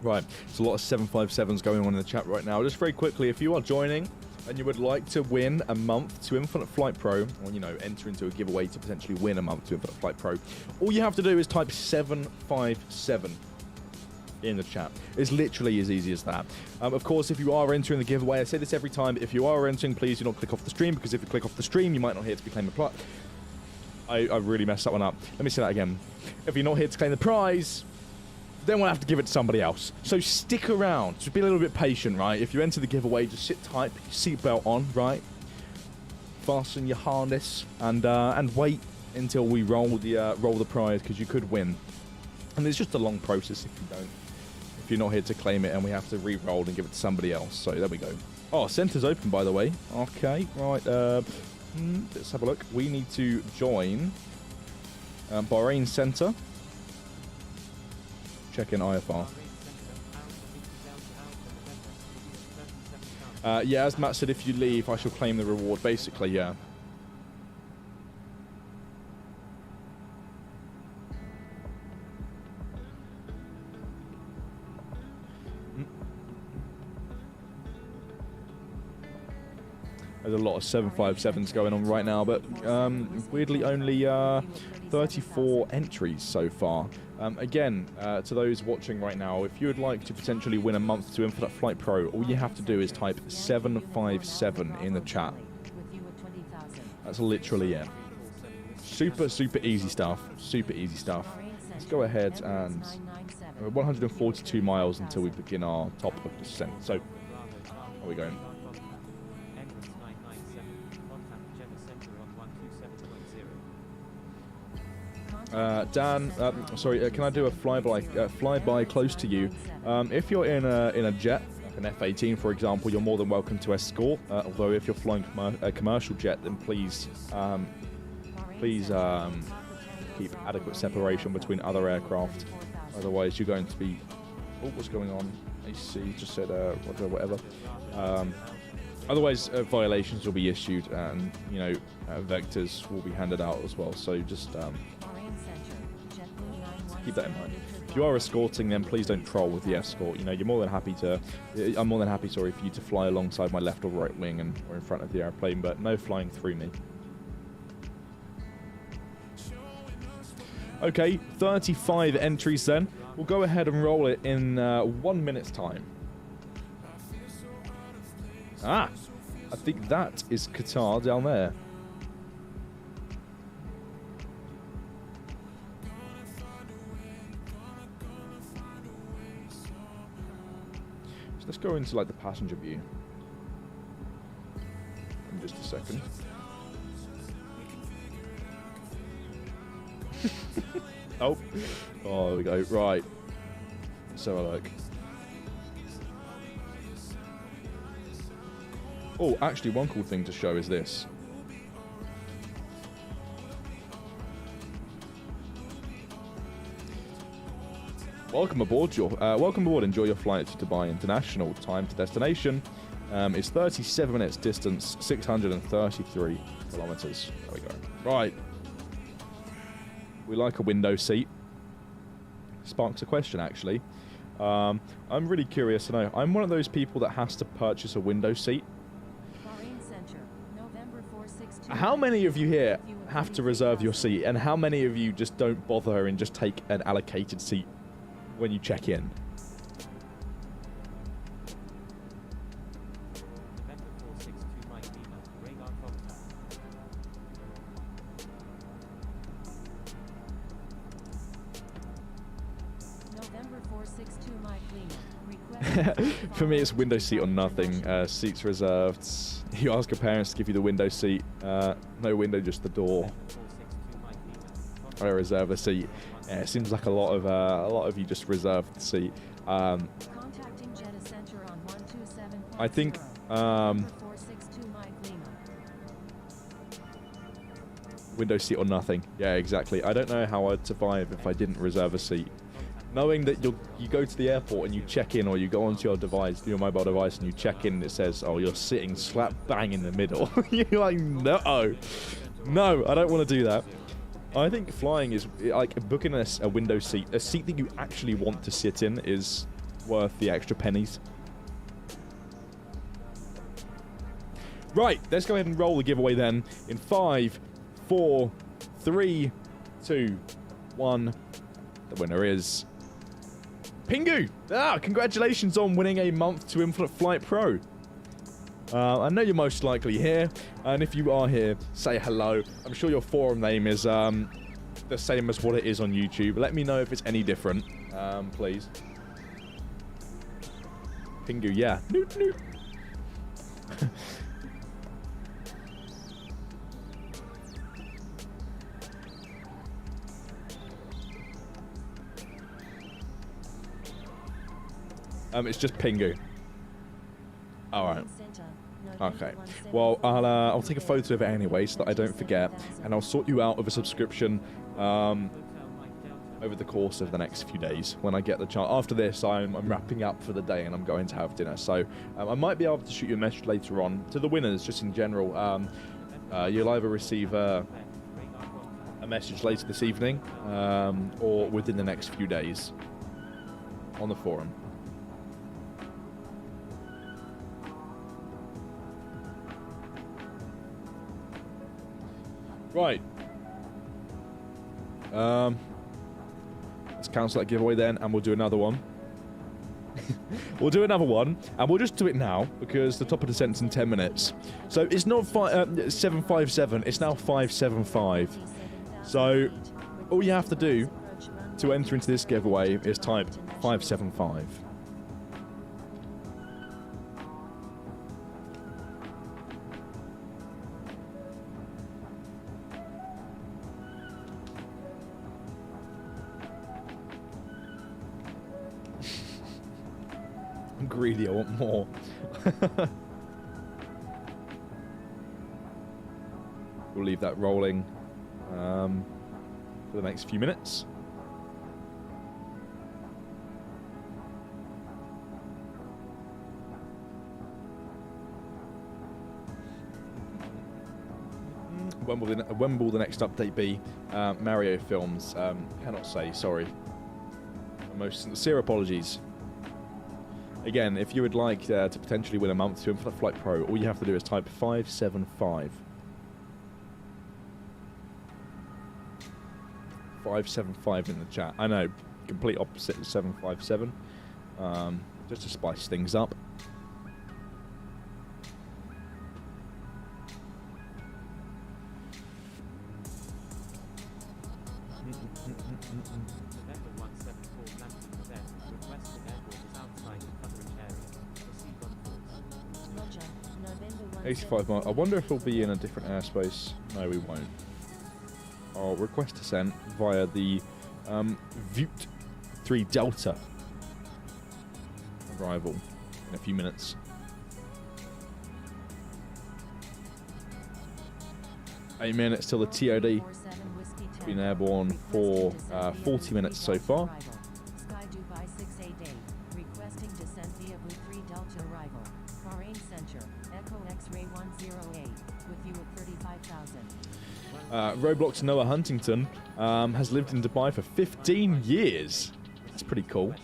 Right, there's a lot of 757s going on in the chat right now. Just very quickly, if you are joining and you would like to win a month to Infinite Flight Pro, or, you know, enter into a giveaway to potentially win a month to Infinite Flight Pro, all you have to do is type 757 in the chat. It's literally as easy as that. Of course, if you are entering the giveaway, I say this every time, if you are entering, please do not click off the stream, because if you click off the stream, you might not hear to be claimed the prize. I really messed that one up. Let me say that again. If you're not here to claim the prize, then we'll have to give it to somebody else. So stick around. Just be a little bit patient, right? If you enter the giveaway, just sit tight, put your seatbelt on, right? Fasten your harness and wait until we roll the prize, because you could win. And it's just a long process if you're not here to claim it, and we have to re-roll and give it to somebody else. So there we go. Oh, center's open, by the way. Okay, right. Let's have a look. We need to join Bahrain Center. Check in IFR. Yeah, as Matt said, if you leave, I shall claim the reward. Basically, yeah. There's a lot of 757s going on right now, but weirdly only 34 entries so far. Again, to those watching right now, if you would like to potentially win a month to Infinite Flight Pro, all you have to do is type 757 in the chat. That's literally it. Super, super easy stuff. Super easy stuff. Let's go ahead and... We're 142 miles until we begin our top of descent. So, how are we going? Dan, sorry, can I do a flyby close to you? If you're in a jet, like an F-18 for example, you're more than welcome to escort. Although if you're flying a commercial jet, then please keep adequate separation between other aircraft. Otherwise, you're going to be... Oh, what's going on? AC just said whatever. Otherwise, violations will be issued, and vectors will be handed out as well. So just keep that in mind. If you are escorting, then please don't troll with the escort. You're more than happy to. I'm more than happy, sorry, for you to fly alongside my left or right wing or in front of the airplane, but no flying through me. Okay, 35 entries then. We'll go ahead and roll it in 1 minute's time. I think that is Qatar down there. So let's go into the passenger view. In just a second. Oh, there we go. Right. Let's have a look. Oh, actually, one cool thing to show is this. Welcome aboard. Welcome aboard. Enjoy your flight to Dubai International. Time to destination is 37 minutes. Distance 633 kilometers. There we go. Right. We like a window seat. Sparks a question, actually. I'm really curious to know. I'm one of those people that has to purchase a window seat. How many of you here have to reserve your seat, and how many of you just don't bother and just take an allocated seat when you check in? For me, it's window seat or nothing. Seats reserved. You ask your parents to give you the window seat. No window, just the door. I reserve a seat. Yeah, it seems like a lot of you just reserve the seat. I think. Window seat or nothing. Yeah, exactly. I don't know how I'd survive if I didn't reserve a seat. Knowing that you go to the airport and you check in, or you go onto your device, your mobile device, and you check in, and it says, "Oh, you're sitting slap bang in the middle." You're like, no, I don't want to do that. I think flying is like booking a window seat, a seat that you actually want to sit in, is worth the extra pennies. Right, let's go ahead and roll the giveaway then. In 5, 4, 3, 2, 1. The winner is Pingu! Congratulations on winning a month to Infinite Flight Pro. I know you're most likely here, and if you are here, say hello. I'm sure your forum name is the same as what it is on YouTube. Let me know if it's any different, please. Pingu, yeah. Noot, noot. It's just Pingu. Alright. Okay. Well, I'll take a photo of it anyway so that I don't forget, and I'll sort you out with a subscription over the course of the next few days when I get the chance. After this, I'm wrapping up for the day and I'm going to have dinner. So I might be able to shoot you a message later on to the winners, just in general. You'll either receive a message later this evening or within the next few days on the forum. Right. Let's cancel that giveaway then, and we'll do another one. We'll do another one, and we'll just do it now, because the top of descent's in 10 minutes. So it's not 757, it's now 575. So all you have to do to enter into this giveaway is type 575. I'm greedy, I want more. We'll leave that rolling for the next few minutes. When will the next update be? Mario films. Cannot say, sorry. My most sincere apologies. Again, if you would like to potentially win a month to Infinite Flight Pro, all you have to do is type 575. 575 in the chat. I know, complete opposite of 757. Just to spice things up. November 174 Lambton Quebec, requested airport is outside the coverage area. Proceed on course. Roger, November 85 miles. I wonder if we'll be in a different airspace. No, we won't. I'll request descent via the 𝗖𝗛𝗔𝗡𝗘𝗟 arrival in a few minutes. Eight minutes till the TOD. Been airborne for 40 minutes so far. Sky Dubai 688, requesting descent via Blue 3 Delta arrival. Bahrain Center, Echo X-ray 108, with you at 35,000. Roblox Noah Huntington has lived in Dubai for 15 years. That's pretty cool.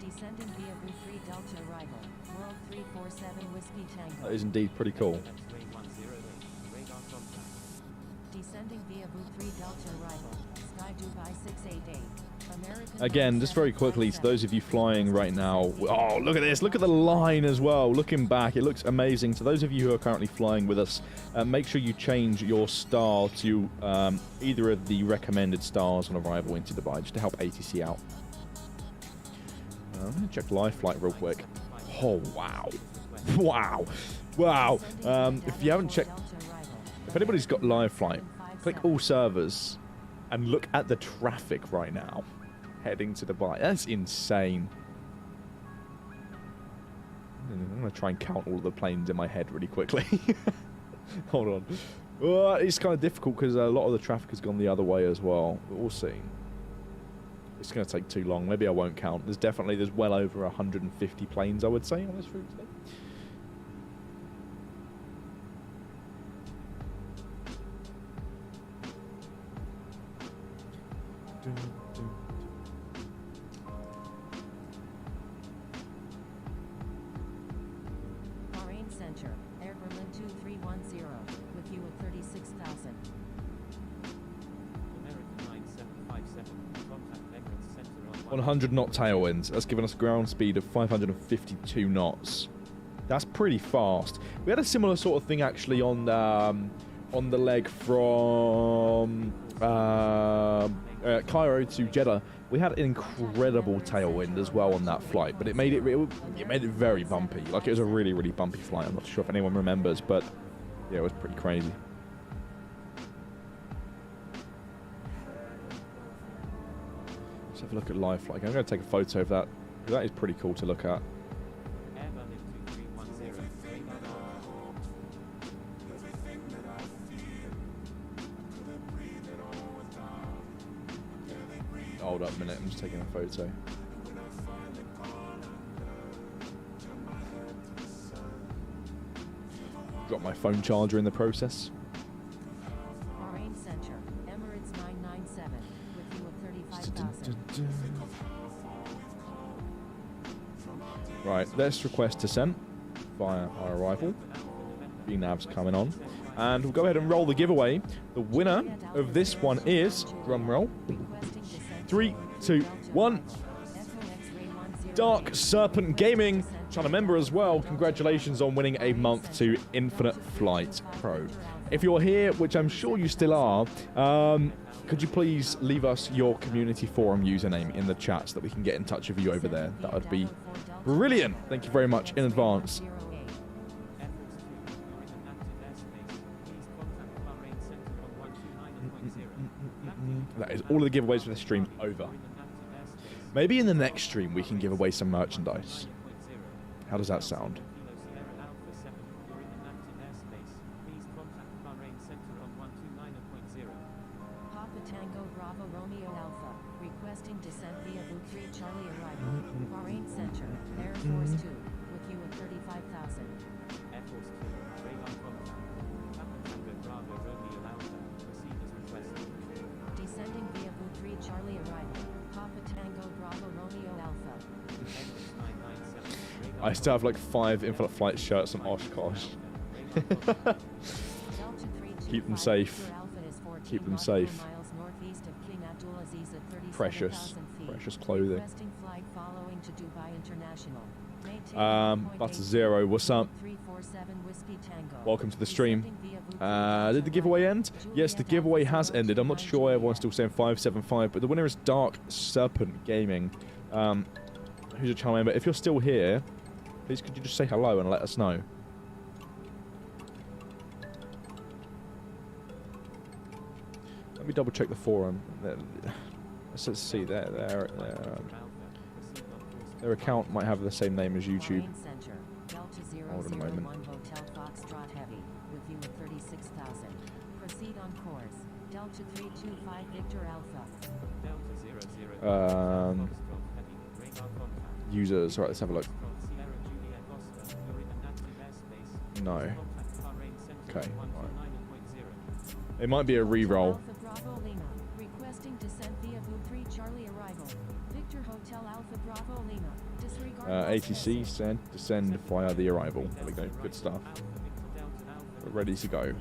Descending via Blue 3 Delta arrival. World 347 Whiskey Tango. That is indeed pretty cool. Descending via Blue 3 Delta arrival. Sky Dubai 688. American Again, just very quickly, to those of you flying right now, oh, look at this, look at the line as well, looking back, it looks amazing. To those of you who are currently flying with us, make sure you change your star to either of the recommended stars on arrival into Dubai, just to help ATC out. I'm going to check live flight real quick. Oh, wow. Wow. Wow. If you haven't checked, if anybody's got live flight, click all servers and look at the traffic right now heading to Dubai. That's insane. I'm going to try and count all of the planes in my head really quickly. Hold on. It's kind of difficult because a lot of the traffic has gone the other way as well. But we'll see. It's going to take too long. Maybe I won't count. There's well over 150 planes, I would say, on this route today. Bahrain Center, Air Berlin 2310, with you at 36,000. American 9757, contact Emirates Center on 100 knot tailwinds. That's given us a ground speed of 552 knots. That's pretty fast. We had a similar sort of thing actually on the leg from Cairo to Jeddah. We had an incredible tailwind as well on that flight, but it made it very bumpy. Like, it was a really, really bumpy flight. I'm not sure if anyone remembers, but yeah, it was pretty crazy. Let's have a look at live flight. I'm going to take a photo of that. That is pretty cool to look at. Air Berlin 2310, Hold up a minute, I'm just taking a photo. Drop my phone charger in the process. Bahrain Center, Emirates 997, with you at 35,000. Right, let's request descent via our arrival. VNAV's coming on. And we'll go ahead and roll the giveaway. The winner of this one is, drum roll, 3, 2, 1. Dark Serpent Gaming, channel member as well. Congratulations on winning a month to Infinite Flight Pro. If you're here, which I'm sure you still are, could you please leave us your community forum username in the chat so that we can get in touch with you over there? That would be brilliant. Thank you very much in advance. That is all of the giveaways for the stream over. Maybe in the next stream we can give away some merchandise. How does that sound? Papa Tango Bravo Romeo Alpha, requesting descent via Boot 3 Charlie arrival, Bahrain Center, Air Force 2, with you at 35,000. Air Force 2, radar contact. Papa Tango Bravo Romeo Alpha, proceed as requested. Descending via Boot 3 Charlie arrival, Papa Tango Bravo Romeo Alpha. Emirates 997, I still have like 5 Infinite Flight shirts on Oshkosh. Delta 3 Keep them safe. Keep them safe. Miles northeast of King Abdulaziz at 37,000 Precious, feet. precious clothing. Requesting flight following to Dubai International. Maintain Butter Zero, what's up? 347 Whiskey Tango. Welcome to the stream. Descending via Boot Did the giveaway end? Yes, the giveaway has ended. I'm not sure everyone's still saying 575, but the winner is Dark Serpent Gaming, who's a channel member. If you're still here, please could you just say hello and let us know. Let me double check the forum. Let's see, their account might have the same name as YouTube. Bahrain Center, Delta Hold on a moment. 001 Hotel Foxtrot Heavy, with you at 36,000. Proceed on course. Delta 325 Victor Alpha. Delta 00, Um, Foxtrot Heavy, radar contact. Users, right, let's have a look. Sierra Juliet Oscar, you're in inactive airspace. No. Contact Bahrain Center Okay, on alright. 129.0. It might be a re-roll. Alpha Bravo Lima, requesting descent via Boot 3 Charlie arrival. Victor Hotel Alpha Bravo Lima, disregard. ATC, descend via the arrival. There we go, good stuff. Alpha Victor Delta Alpha. We're ready to go.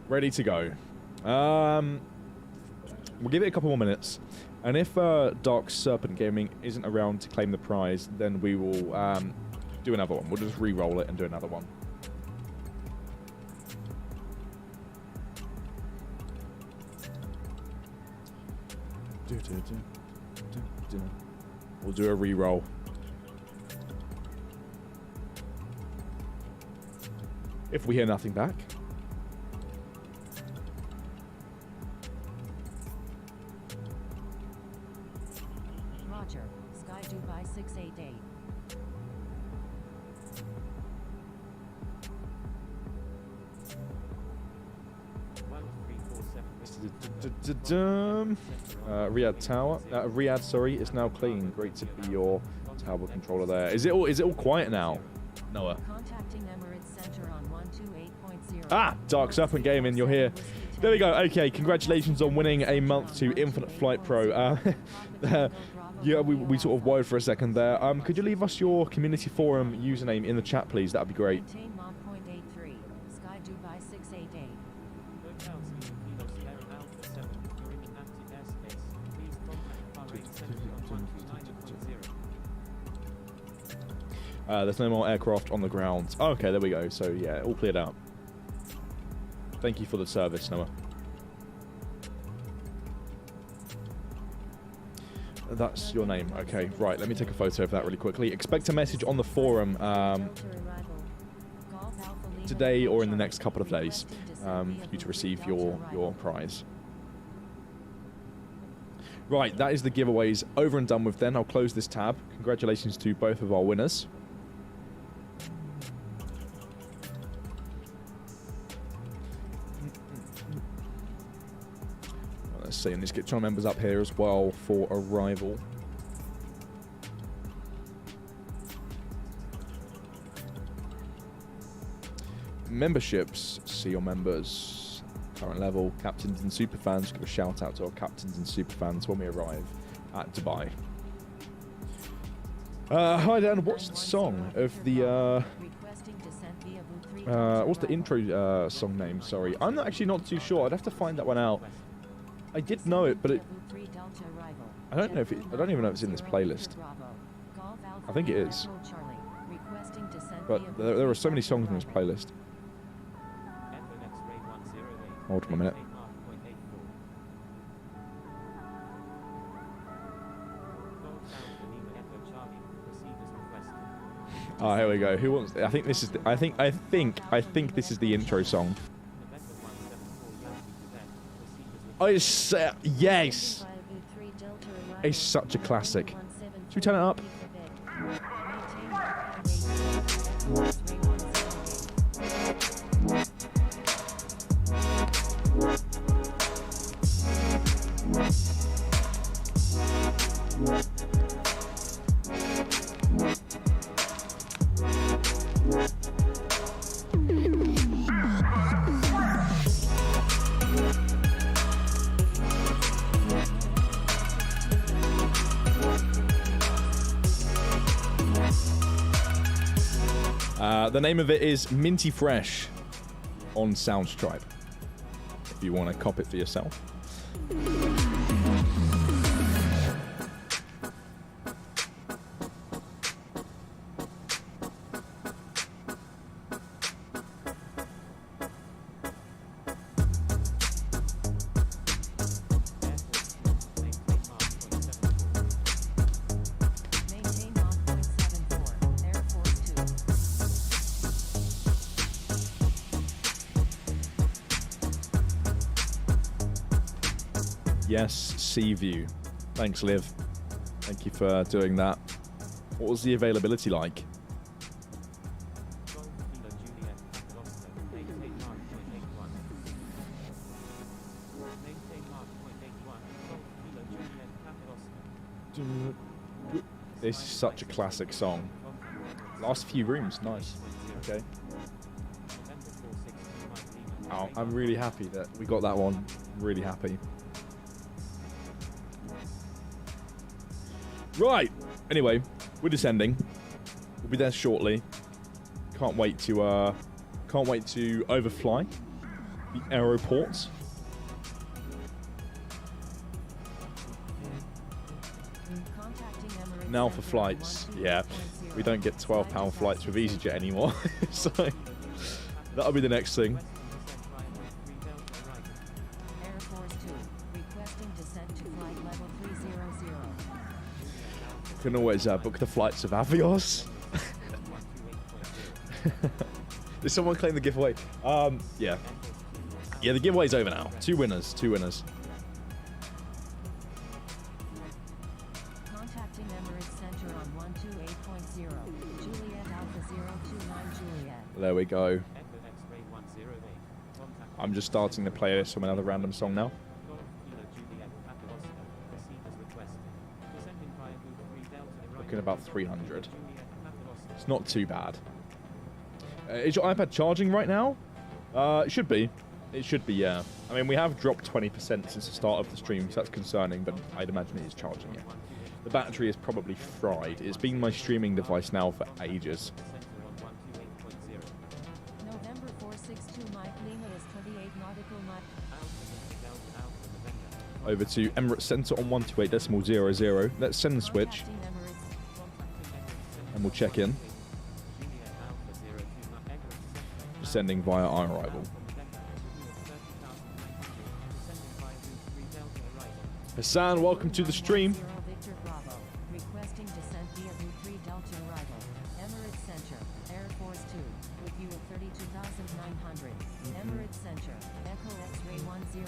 Ready to go. We'll give it a couple more minutes. And if Dark Serpent Gaming isn't around to claim the prize, then we will do another one. We'll just re-roll it and do another one. We'll do a re-roll. If we hear nothing back. Roger, Sky Dubai 688. Riyadh Tower. Riyadh, sorry, is now clean. Great to be your tower controller there. Is it all quiet now, Noah? Contacting Emirates Center on 128.0. Ah, Dark Serpent Gaming, you're here. There we go. Okay, congratulations on winning a month to Infinite Flight Pro. Yeah, we sort of worried for a second there. Could you leave us your community forum username in the chat, please? That'd be great. Maintain Mom point 83, Sky Dubai 688. Hotel Kilo Sierra Alpha 7, you're in inactive airspace. Please contact Bahrain Center on 129.0. There's no more aircraft on the ground. Oh, okay, there we go. So, yeah, all cleared out. Thank you for the service, Noah. That's your name. Okay, right. Let me take a photo of that really quickly. Expect a message on the forum today or in the next couple of days for you to receive your prize. Right, that is the giveaways over and done with then. I'll close this tab. Congratulations to both of our winners. Let's see, and let's get channel members up here as well for arrival. Memberships, see your members, current level, captains and superfans. Give a shout out to our captains and superfans when we arrive at Dubai. Hi Dan, what's the song of the What's the intro song name? Sorry, I'm actually not too sure. I'd have to find that one out. I did know it, but I don't know if I don't even know if it's in this playlist. I think it is. But there are so many songs in this playlist. Hold on a minute. Oh, here we go. Who wants? I think this is. I think this is the intro song. Oh, it's yes. It's such a classic. Should we turn it up? The name of it is Minty Fresh on Soundstripe. If you want to cop it for yourself. Yes, Seaview. Thanks, Liv. Thank you for doing that. What was the availability like? This is such a classic song. Last few rooms, nice. Okay. Oh, I'm really happy that we got that one. I'm really happy. Right. Anyway, we're descending. We'll be there shortly. Can't wait to overfly the aeroports. Now for flights. Yeah, we don't get £12 flights with EasyJet anymore. So that'll be the next thing. Can always book the flights of Avios. Did someone claim the giveaway? Yeah. Yeah, the giveaway's over now. Two winners. Contacting Emirates Center on 128.0. Juliet Alpha 029 Juliet. There we go. I'm just starting the playlist from another random song now. Looking about 300. It's not too bad. Is your iPad charging right now? It should be. It should be, yeah. I mean, we have dropped 20% since the start of the stream, so that's concerning, but I'd imagine it is charging, yeah. The battery is probably fried. It's been my streaming device now for ages. November 462 Mike Lima is 28 nautical mile. Over to Emirates Center on 128.00. Let's send the switch. And we'll check in. Descending via our arrival. Hassan, welcome to the stream. Victor Bravo, requesting descent via Route 3 Delta arrival. Emirates Center, Air Force 2, with you at 32,900. Emirates Center, Echo X-ray 108,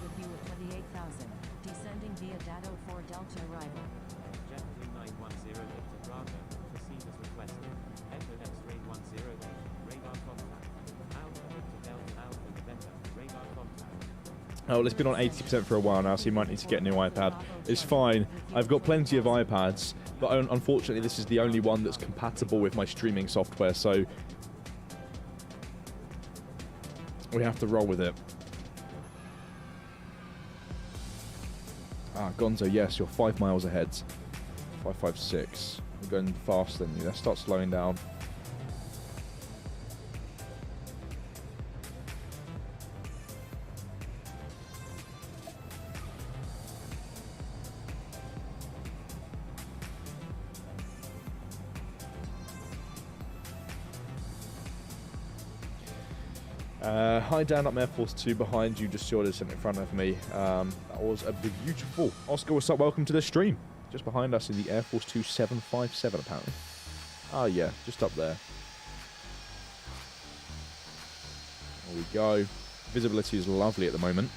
with you at 28,000. Descending via Dado 4 Delta arrival. Jet 3910 Victor Bravo, proceed as requested. Echo X-ray 108, radar contact. Alpha Victor Delta Alpha November, radar contact. Oh, well, it's been on 80% for a while now, so you might need to get a new iPad. It's fine. I've got plenty of iPads, but unfortunately this is the only one that's compatible with my streaming software, so we have to roll with it. Ah, Gonzo, yes, you're 5 miles ahead. 556. We're going faster than you. Let's start slowing down. Hi Dan, I'm Air Force 2 behind you, just shorted in front of me. That was a beautiful. Oscar, what's up? Welcome to the stream. Just behind us in the Air Force 2 757 apparently. Oh yeah, just up there. There we go. Visibility is lovely at the moment.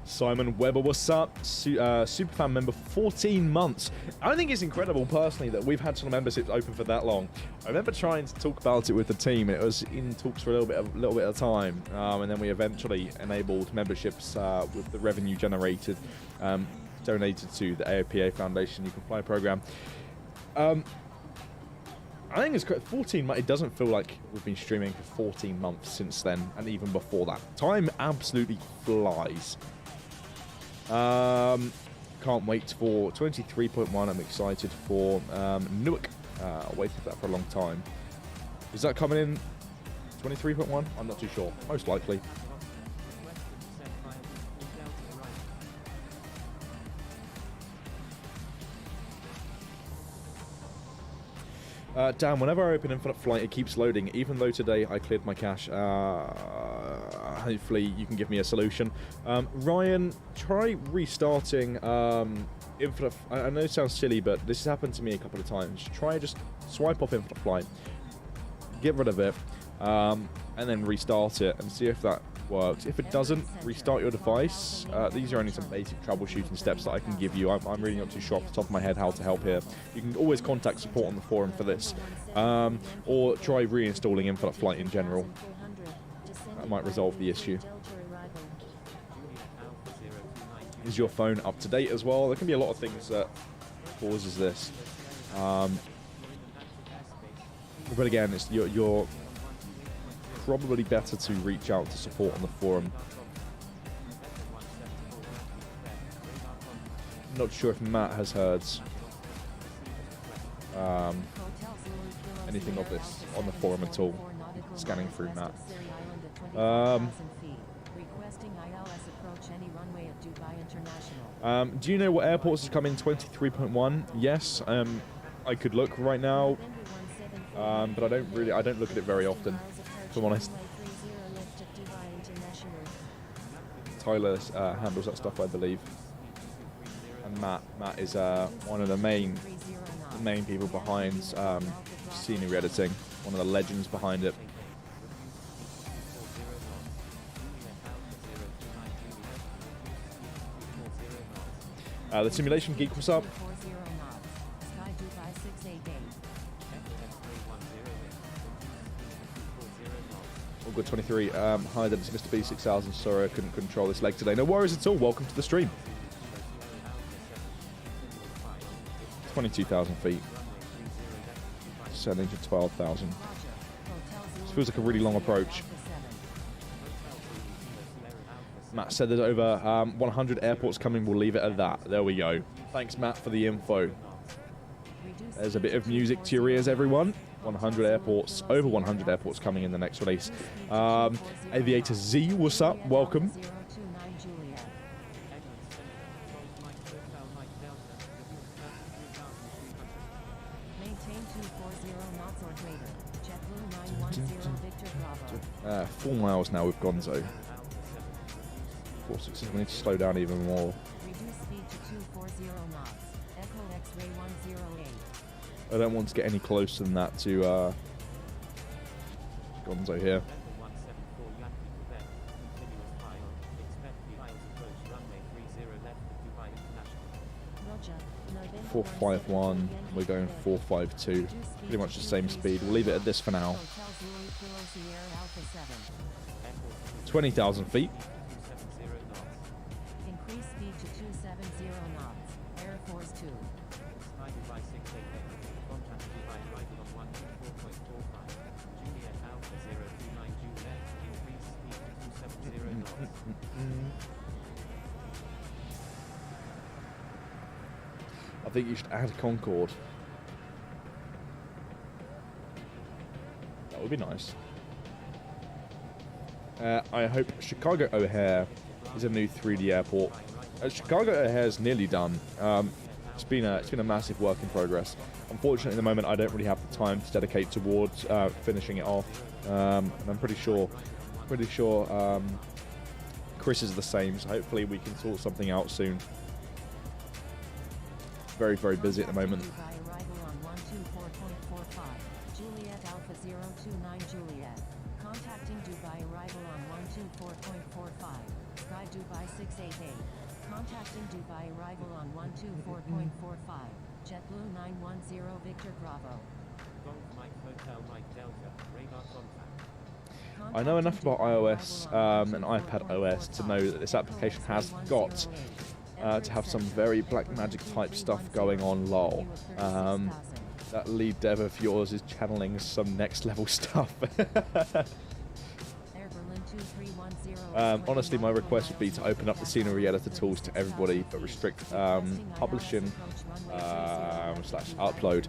Simon Webber, what's up? Superfan member for 14 months. I think it's incredible, personally, that we've had some memberships open for that long. I remember trying to talk about it with the team. It was in talks for a little bit of time, and then we eventually enabled memberships with the revenue generated, donated to the AOPA Foundation You Can Fly program. I think it's 14 months. It doesn't feel like we've been streaming for 14 months since then, and even before that. Time absolutely flies. Can't wait for 23.1. I'm excited for Newark. Waited for that for a long time. Is that coming in 23.1? I'm not too sure. Most likely. Dan, whenever I open Infinite Flight, it keeps loading, even though today I cleared my cache. Hopefully you can give me a solution. Ryan, try restarting Infinite... I know it sounds silly, but this has happened to me a couple of times. Try just swipe off Infinite Flight, get rid of it, and then restart it and see if that works. If it doesn't, restart your device. These are only some basic troubleshooting steps that I can give you. I'm really not too sure off the top of my head how to help here. You can always contact support on the forum for this, or try reinstalling Infinite Flight in general. That might resolve the issue. Is your phone up to date as well? There can be a lot of things that causes this. But again, it's you're probably better to reach out to support on the forum. Not sure if Matt has heard anything of this on the forum at all. Scanning through Matt. Do you know what airports has come in 23.1? Yes, I could look right now, but I don't look at it very often, if I'm honest. Tyler handles that stuff, I believe, and Matt is one of the main people behind scenery editing, one of the legends behind it. The Simulation Geek, what's up? Oh, good 23. Hi, this is Mr. B6000. Sorry, I couldn't control this leg today. No worries at all. Welcome to the stream. 22,000 feet. Descending to 12,000. This feels like a really long approach. Matt said there's over 100 airports coming. We'll leave it at that. There we go. Thanks, Matt, for the info. There's a bit of music to your ears, everyone. 100 airports, over 100 airports coming in the next release. Aviator Z, what's up? Welcome. Maintain 240 knots or greater. JetBlue 910 Victor Bravo. 4 miles now with Gonzo. 466, we need to slow down even more. Reduce speed to 240 knots. Echo X-ray 108. I don't want to get any closer than that to Gonzo here. 451, we're going 452, pretty much the same speed. We'll leave it at this for now. 20,000 feet. Increase speed to 270 knots. Air Force 2. I think you should add Concorde. That would be nice. I hope Chicago O'Hare is a new 3D airport. Chicago O'Hare is nearly done. It's been a massive work in progress. Unfortunately, at the moment, I don't really have the time to dedicate towards finishing it off. And I'm pretty sure Chris is the same. So hopefully, we can sort something out soon. Very, very busy at the moment. Dubai arrival on 124.45. Juliet Alpha 029 Juliet. Contacting Dubai arrival on 124.45. Sky Dubai 688. Contacting Dubai arrival on 124.45. JetBlue 910 Victor Bravo. Golf Mike Hotel Mike Delta. Radar contact. I know enough about iOS and iPad OS to know that this application has got to have some very black magic type stuff going on, lol. That lead dev of yours is channeling some next level stuff. Honestly, my request would be to open up the scenery editor tools to everybody, but restrict publishing slash upload.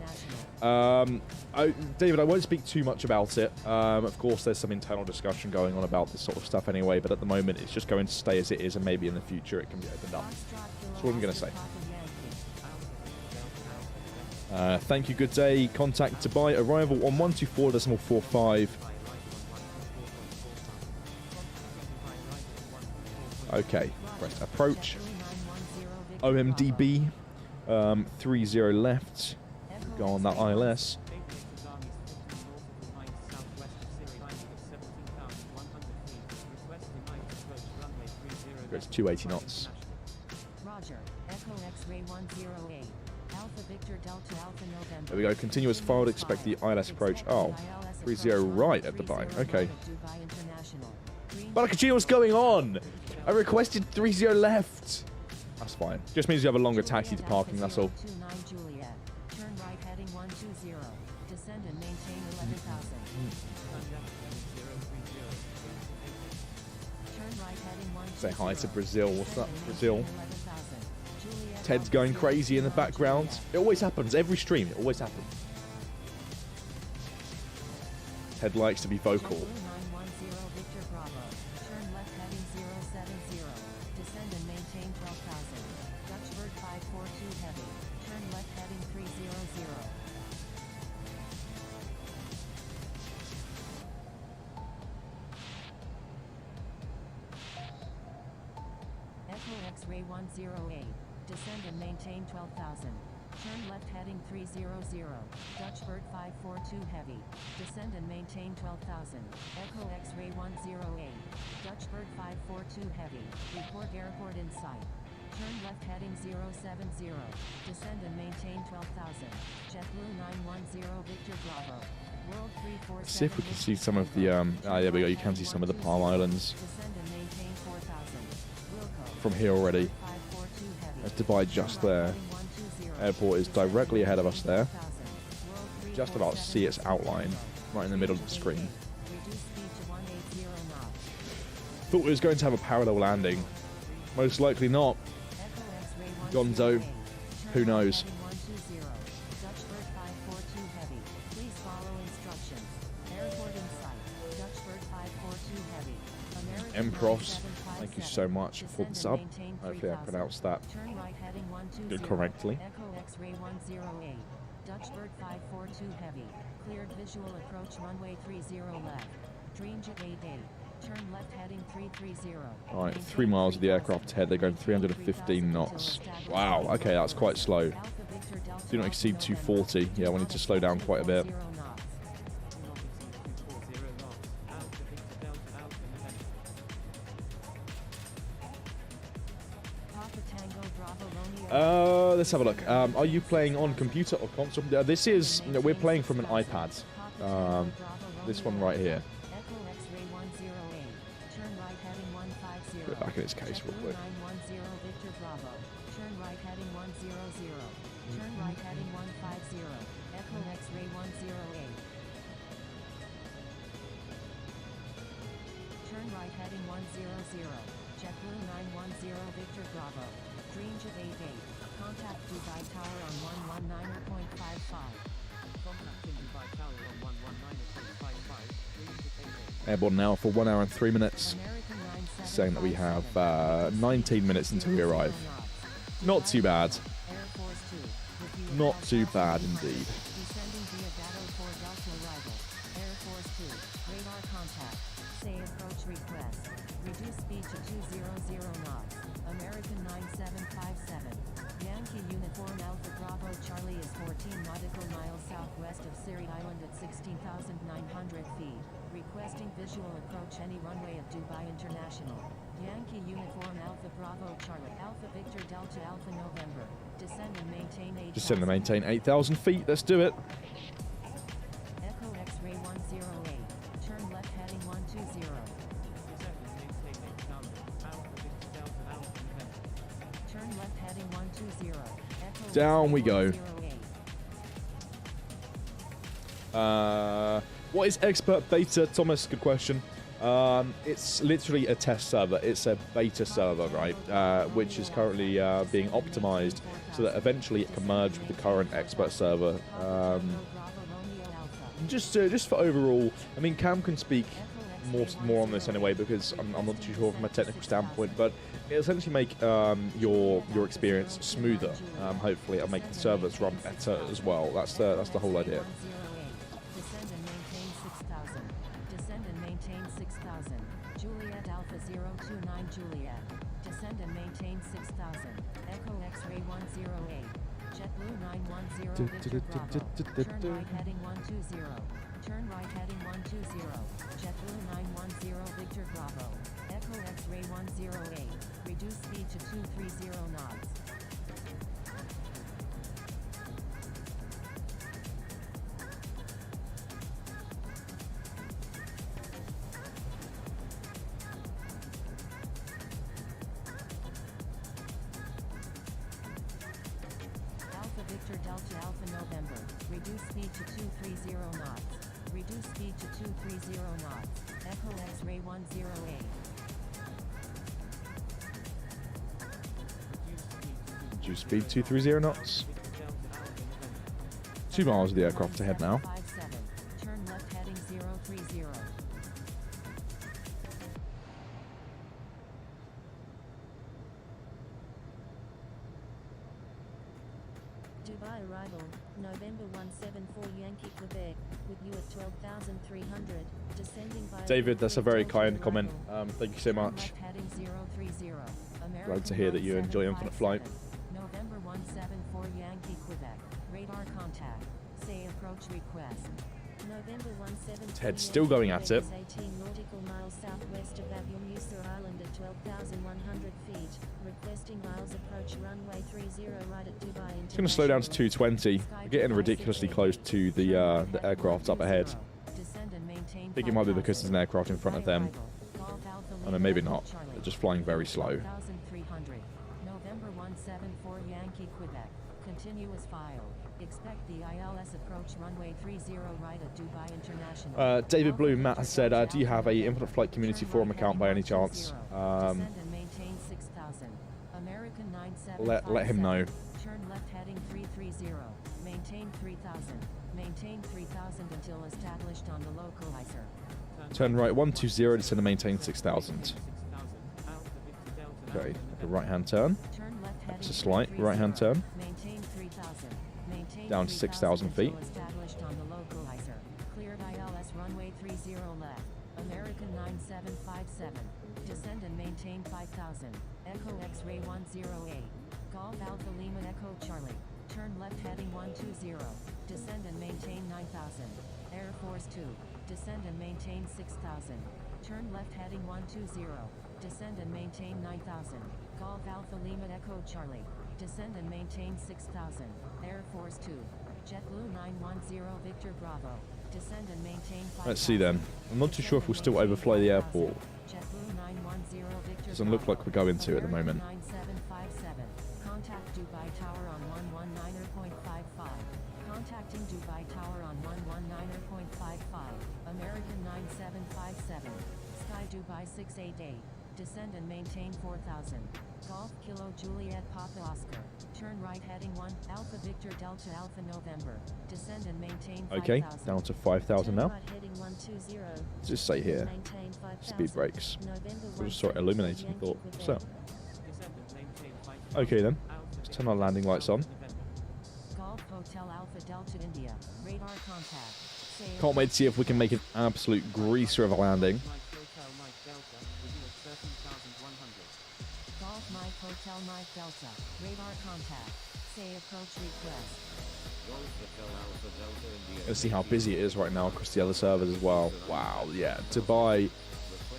David, I won't speak too much about it. Of course, there's some internal discussion going on about this sort of stuff anyway, but at the moment, it's just going to stay as it is, and maybe in the future it can be opened up. That's what I'm going to say. Thank you, good day. Contact Dubai arrival on 124.45. Okay, press approach. OMDB, 30 left. Go on that ILS. Goes 280 knots. Roger. Echo X-ray 108. Alpha Victor Delta Alpha November. There we go. Continuous forward. Expect the ILS approach. Oh, 30 right at Dubai. Okay. Balakachino, what's going on? I requested 30 left. That's fine. Just means you have a longer taxi to parking, that's all. Turn right heading 120. Descend and maintain 11,000. Turn right heading 120. Say hi to Brazil. What's up, Brazil? Ted's going crazy in the background. It always happens. Every stream, it always happens. Ted likes to be vocal. X-ray 108. Descend and maintain 12,000. Turn left heading 300. Dutch Bird 542 heavy. Descend and maintain 12,000. Echo X-ray 108. Dutch Bird 542 heavy. Report airport in sight. Turn left heading 070. Descend and maintain 12,000. JetBlue 910 Victor Bravo. World 347. See if we can see some of the there we go. You can see some of the Palm Islands Descend and maintain 4,000. from here already. That's Dubai just there. Airport is directly ahead of us there. Just about see its outline right in the middle of the screen. Thought we was going to have a parallel landing. Most likely not. Gonzo. Who knows? Empros, thank you so much for the sub. Hopefully I pronounced that good correctly. Echo X-ray 108. Dutch Bird 542 heavy. Cleared visual approach runway 30 left. Dreamjet 88. Turn left heading 330. Alright, 3 miles of the aircraft head. They're going 315 knots. Wow, okay, that's quite slow. Do not exceed 240. Yeah, we need to slow down quite a bit. Let's have a look. Are you playing on computer or console? This is, we're playing from an iPad. This one right here. Put it back in its case real quick. Turn right heading 100. JetBlue 910 Victor Bravo. Dreamjet 88. Contact Dubai Tower on 119.55. Contacting Dubai Tower on 119.55. Airborne now for 1 hour and 3 minutes. Saying that we have 19 minutes until we arrive. Not too bad. Air Force 2. Not too bad indeed. Descending via Dado 4 Delta arrival. Air Force 2. Radar contact. Say approach request. Reduce speed to 200 knots. American 9757. Yankee Uniform Alpha Bravo Charlie is 14 nautical miles southwest of Siri Island at 16,900 feet. Requesting visual approach any runway of Dubai International. Yankee Uniform Alpha Bravo Charlie. Alpha Victor Delta Alpha November. Descend and maintain 8,000. Descend and maintain 8,000 feet. Let's do it. Echo X-ray 108. Turn left heading 120. Turn left heading 120. Echo Down we go. 108. What is expert beta, Thomas? Good question. It's literally a test server. It's a beta server, right? Which is currently being optimized so that eventually it can merge with the current expert server. Just for overall, I mean, Cam can speak more on this anyway because I'm not too sure from a technical standpoint, but it'll essentially make your experience smoother. Hopefully, it'll make the servers run better as well. That's the whole idea. Descend and maintain 6,000. Descend and maintain 6,000. Juliet Alpha 029 Juliet. Descend and maintain 6,000. Echo X-ray 108. JetBlue 910 Victor Bravo. Turn right heading 120. Turn right heading 120. JetBlue 910 Victor Bravo. Echo X-ray 108. Reduce speed to 230 knots. Alpha Victor Delta Alpha November. Reduce speed to 230 knots. Reduce speed to 230 knots. Echo X-ray 108. Reduce speed 230 knots. 2 miles of the aircraft ahead now. 57. Turn left heading 030. Dubai arrival, November 174 Yankee Quebec, with you at 12,300, descending by... David, that's a very kind comment. Thank you so much. Left heading 030. Glad to hear that you enjoy Infinite Flight. November 174 Yankee Quebec, radar contact, say approach request. November 174 Ted's still going at it. 18 nautical miles southwest of Avion Musa Island at 12,100 feet, requesting miles approach runway 30 right at Dubai. It's going to slow down to 220. We're getting ridiculously close to the aircraft up ahead. I think it might be because there's an aircraft in front of them. Oh no, maybe not. They're just flying very slow. November 174 Yankee Quebec. Continuous file. Expect the ILS approach runway 30 right at Dubai International. David Blue, Matt has said, do you have a Infinite Flight Community Forum account by any chance? Descend and maintain 6,000. American 975. Let him know. Turn left heading 330. Maintain 3,000. Maintain 3,000 until established on the localizer. Turn right 120, descend and maintain 6,000. Okay, a right-hand turn. Turn left heading That's a slight right-hand turn. Maintain 3,000. Maintain Down to 6,000 feet. until established on the localizer. Cleared ILS runway 30 left. American 9757. Descend and maintain 5,000. Echo X-ray 108. Golf Alpha Lima Echo Charlie. Turn left heading 120. Descend and maintain 9,000. Air Force 2. Descend and maintain 6,000. Turn left heading 120. Descend and maintain 9,000. Golf Alpha Lima Echo Charlie. Descend and maintain 6,000. Air Force 2. JetBlue 910 Victor Bravo. Descend and maintain 5,000. Let's see then. I'm not too sure if we'll still overfly the airport. JetBlue 910 Victor Doesn't look like we're going to at the moment. 9757. Contact Dubai Tower on 119.55. Contacting Dubai Tower on 119.55. American 9757. Sky Dubai 688. Descend and maintain 4,000. Golf Kilo Juliet Papa Oscar. Turn right heading 1. Alpha Victor Delta Alpha November. Descend and maintain 5,000. Okay, down to 5,000 now. Right heading 120. Let's just say here, Maintain 5,000. speed brakes. November We'll just start illuminating, thought. So, Descend and maintain 5,000. okay then. Let's turn our landing lights on. Golf Hotel Alpha Delta India. Radar contact. Say Can't wait to see if we can make an absolute greaser of a landing. Mike Hotel Mike Delta, review at 13,100. Golf Mike Hotel Mike Delta. Radar contact. Say approach request. Golf Hotel Alpha Delta India. Let's see how busy it is right now across the other servers as well. Wow, yeah. Dubai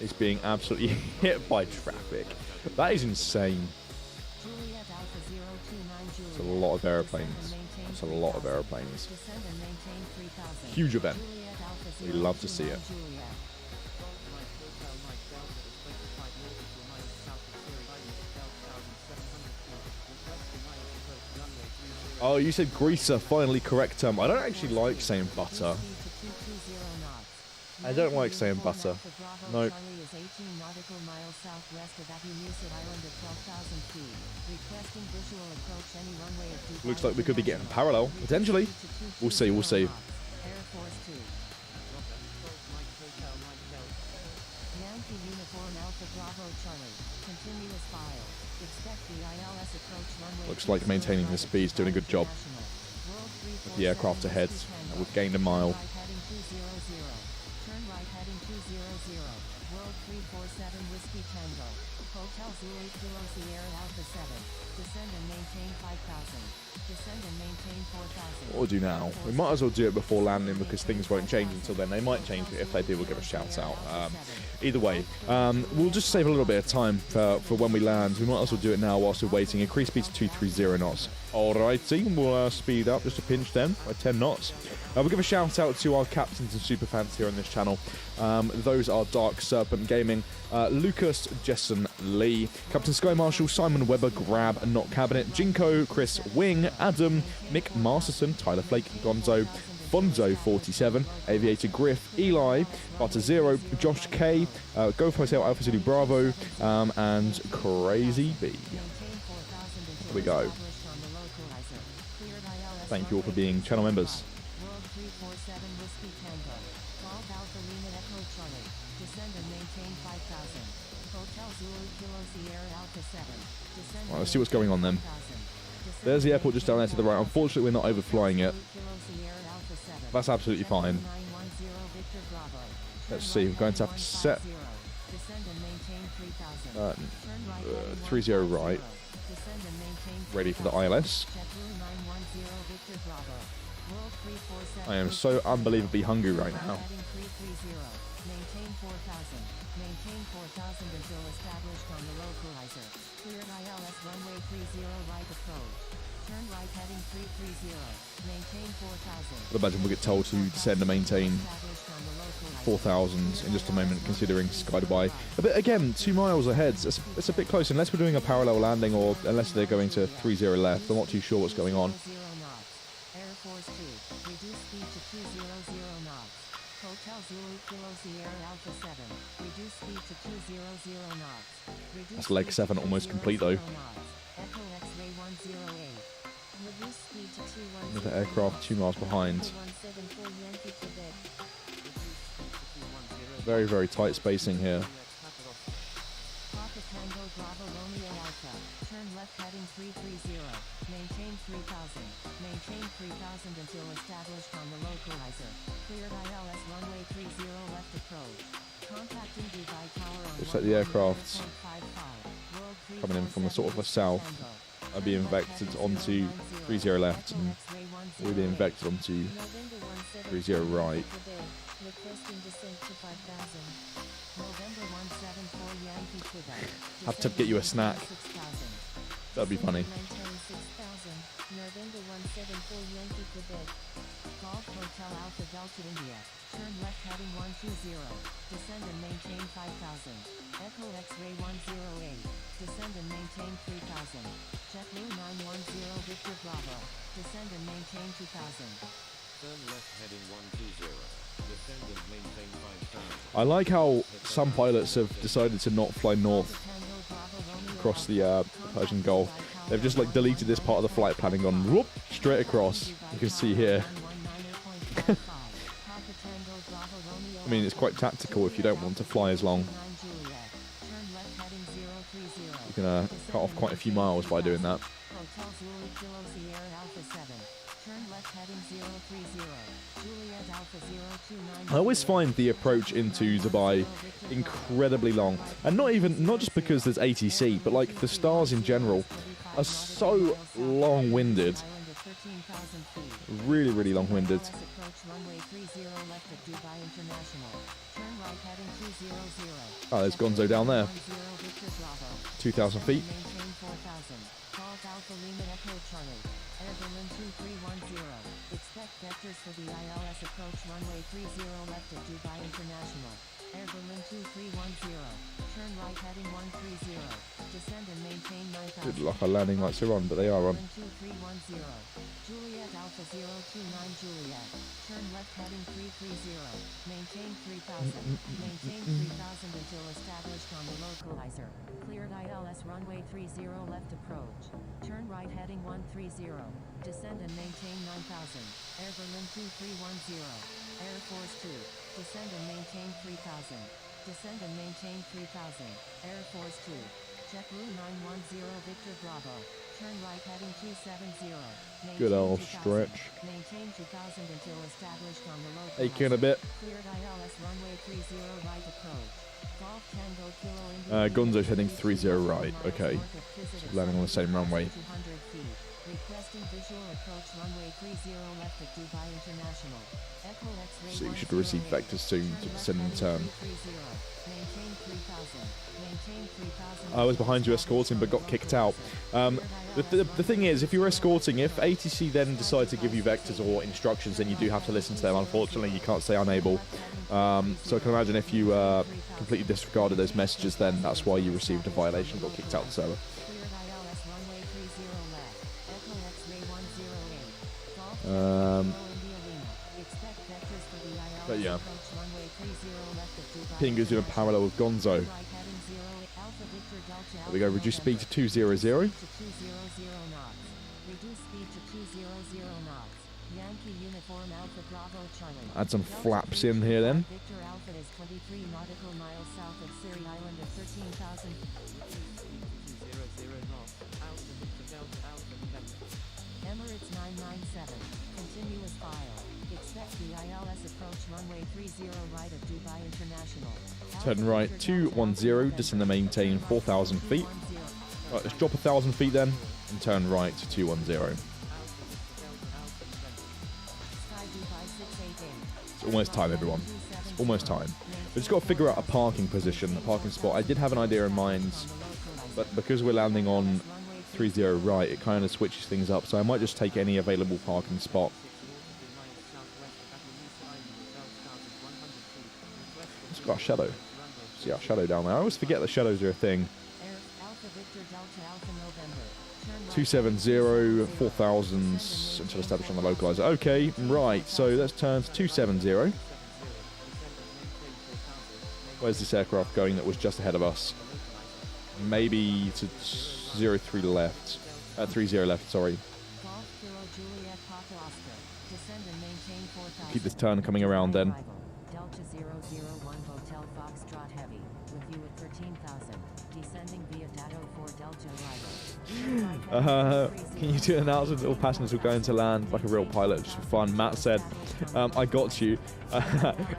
is being absolutely hit by traffic. That is insane. Juliet Alpha 029 Juliet. It's a lot of airplanes. Descend and maintain It's a lot of 3000. airplanes. Descend and maintain 3000. Huge event. Juliet Alpha We love to see it. 029 Juliet. Golf Mike Hotel Mike Delta is 25 nautical miles south of Siri Island, 12,700 feet. Requesting miles approach runway 30. Oh, you said greaser, finally correct term. I don't actually like saying butter. Speed to 220 knots. I don't like saying Uniform butter. Alpha Bravo No. Charlie is 18 nautical miles southwest of Abumusad Island at 12,000 feet. Requesting visual approach any runway at Dubai Looks like we could be getting International. parallel, potentially. Speed to We'll see, we'll 220 see. knots. Air Force 2. Roger. Golf Mike Hotel Mike Delta. Yankee Uniform Alpha Bravo Charlie. Continuous file. Expect the ILS approach runway. Looks like maintaining the speed's doing a good job. With the aircraft ahead, we've gained a mile. Right heading 200. Turn right heading 200. World 347 Whiskey Tango. Hotel Zulu Kilo Sierra Alpha 7. Descend and maintain 5,000. Descend and maintain 4,000. What we'll do now, we might as well do it before landing because things won't change until then. They might change it. If they do, we'll give a shout out. Either way, we'll just save a little bit of time for when we land. We might as well do it now whilst we're waiting. Increase speed to 230 knots. Alrighty, we'll speed up just a pinch then by 10 knots. We'll give a shout out to our captains and superfans here on this channel. Those are Dark Serpent Gaming, Lucas, Jessen Lee, Captain Sky Marshall, Simon Webber, Grab, Not Cabinet, Jinko, Chris Wing, Adam, Mick Masterson, Tyler Flake, Gonzo, Fonzo 47, Aviator Griff, Eli, Butter Zero, Josh K, Go Hotel Alpha City Bravo, and Crazy B. Here we go. Thank you all for being channel members. World 347 Whiskey Tango. Golf Alpha Lima Echo Charlie. Descend and maintain 5,000. Hotel Zulu Kilo Sierra Alpha 7. Descend Right, let's see what's going on then. There's the airport just down there to the right. Unfortunately, we're not overflying it. That's absolutely fine. Let's see, we're going to have to set 30 right. Ready for the ILS. I am so unbelievably hungry right now. Maintain 4,000. Maintain 4,000 until established on the localizer. Cleared ILS runway 30 right approach. Turn right heading 330. Maintain 4,000. I'd imagine we'll get told to descend and maintain Established on the localizer. 4,000 in just a moment, considering Sky Dubai. But again, 2 miles ahead. It's a bit close, unless we're doing a parallel landing or unless they're going to 30 left. I'm not too sure what's going on. 0 knots. Air Force 2. Reduce speed to 200 knots. Hotel Zulu Kilo Sierra Alpha 7. Reduce speed to 200 knots. Reduce That's leg speed 7 to almost complete, though. 200 knots. Echo X-ray 108. Reduce speed to 210 Another aircraft 2 miles behind. 174 Yankee Quebec. Very, very tight spacing here. Papa Tango Bravo Romeo Alpha. Turn left heading 330. Maintain 3,000. Maintain 3,000 until established on the localizer. Cleared ILS runway 30 left approach. Contacting Dubai Tower on Looks like the aircrafts 1.55. World coming in from the sort of the 347 south Tango. are being vectored onto 30 left and we're being vectored onto 30 right. Requesting descent to 5,000. November 174 Yankee Quebec. Have to get you a snack. 6,000. That'd be funny. Maintain 6,000. November 174 Yankee Quebec. Golf Hotel Alpha Delta India. Turn left heading 120. Descend and maintain 5,000. Echo X-ray 108. Descend and maintain 3,000. JetBlue 910 Victor Bravo. Descend and maintain 2,000. Turn left heading 120. Descend and maintain 5,000. I like how some pilots have decided to not fly north across the Persian Gulf. They've just like deleted this part of the flight plan and gone whoop, straight across. You can see here. I mean, it's quite tactical if you don't want to fly as long. You can cut off quite a few miles by doing that. Hotel Zulu Kilo Sierra Alpha 7. Turn left heading 030. Juliet Alpha 029. I always find the approach into Dubai incredibly long, and not just because there's ATC, but like the stars in general are so long-winded, really, really long-winded. Oh, there's Gonzo down there. 2,000 feet. Expect vectors for the ILS approach runway 30 left at Dubai International. Air Berlin 2310. Turn right heading 130. Descend and maintain 9,000. Good luck, our landing lights are on, but they are on. 2310. Juliet Alpha 029 Juliet. Turn left heading 330. Maintain 3000. Maintain 3000 until established on the localizer. Cleared ILS runway 30 left approach. Turn right heading 130. Descend and maintain 9,000. Air Berlin 2310. Air Force 2. Descend and maintain 3,000. Descend and maintain 3,000. Air Force 2. JetBlue 910 Victor Bravo. Turn right heading 270. Good old stretch. Maintain 2,000 until established on the localizer. Aching a bit. Cleared ILS runway 30 right approach. Golf Tango Kilo India. Gonzo's heading 30 right. Okay. So landing on the same runway. 200 feet. Requesting visual approach runway 30 left at Dubai International. Echo X-ray So you should receive vectors soon to descend and turn. Maintain 3,000. Maintain 3,000. I was behind you escorting, but got kicked out. The thing is, if you're escorting, if ATC then decide to give you vectors or instructions, then you do have to listen to them. Unfortunately, you can't say unable. So I can imagine if you completely disregarded those messages, then that's why you received a violation and got kicked out the server. But yeah, Pingu's doing a parallel with Gonzo. There we go, reduce speed to 200. Reduce speed to 200 knots. Yankee uniform Alpha Bravo Charlie. Add some flaps in here then. Victor Alpha is 23 nautical miles south of Siri Island at 13,000. 200 knots. Alpha Victor Delta Alpha November. Emirates 997. Continuous file. Expect the ILS approach runway 30 right of Dubai International. Turn right 210, descend and maintain 4,000 feet. Right, let's drop 1,000 feet then, and turn right to 210. It's almost time, everyone. It's almost time. We've just got to figure out a parking position, a parking spot. I did have an idea in mind, but because we're landing on 30 right, it kind of switches things up. So I might just take any available parking spot. It's got a shadow. See our shadow down there. I always forget that shadows are a thing. 270, 4,000 until established on the localizer. Okay, right. So let's turn to 270. Where's this aircraft going that was just ahead of us? Maybe to 03 left. 30 left, sorry. Keep this turn coming around then. Delta 001 Hotel Foxtrot Heavy, with you at 13,000, descending via Dado 4 Delta arrival. Can you do an announcement that all passengers will go into land like a real pilot just for fun? Matt said, I got you.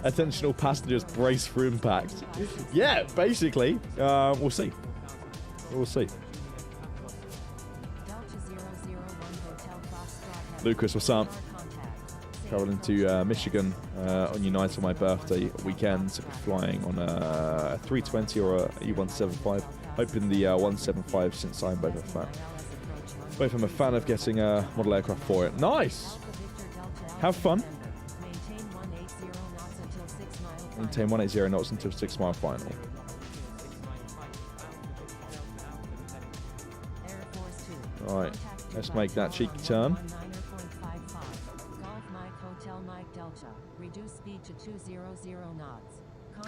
Attention all passengers, brace for impact. Yeah, basically. We'll see. We'll see. Lucas, what's up? Traveling to Michigan on Unite on my birthday weekend. So we're flying on a 320 or a E175. Hoping the 175 since I'm both I'm a fan of getting a model aircraft for it. Nice! Have fun. Maintain 180 knots until 6 mile final. Alright, let's make that cheeky turn.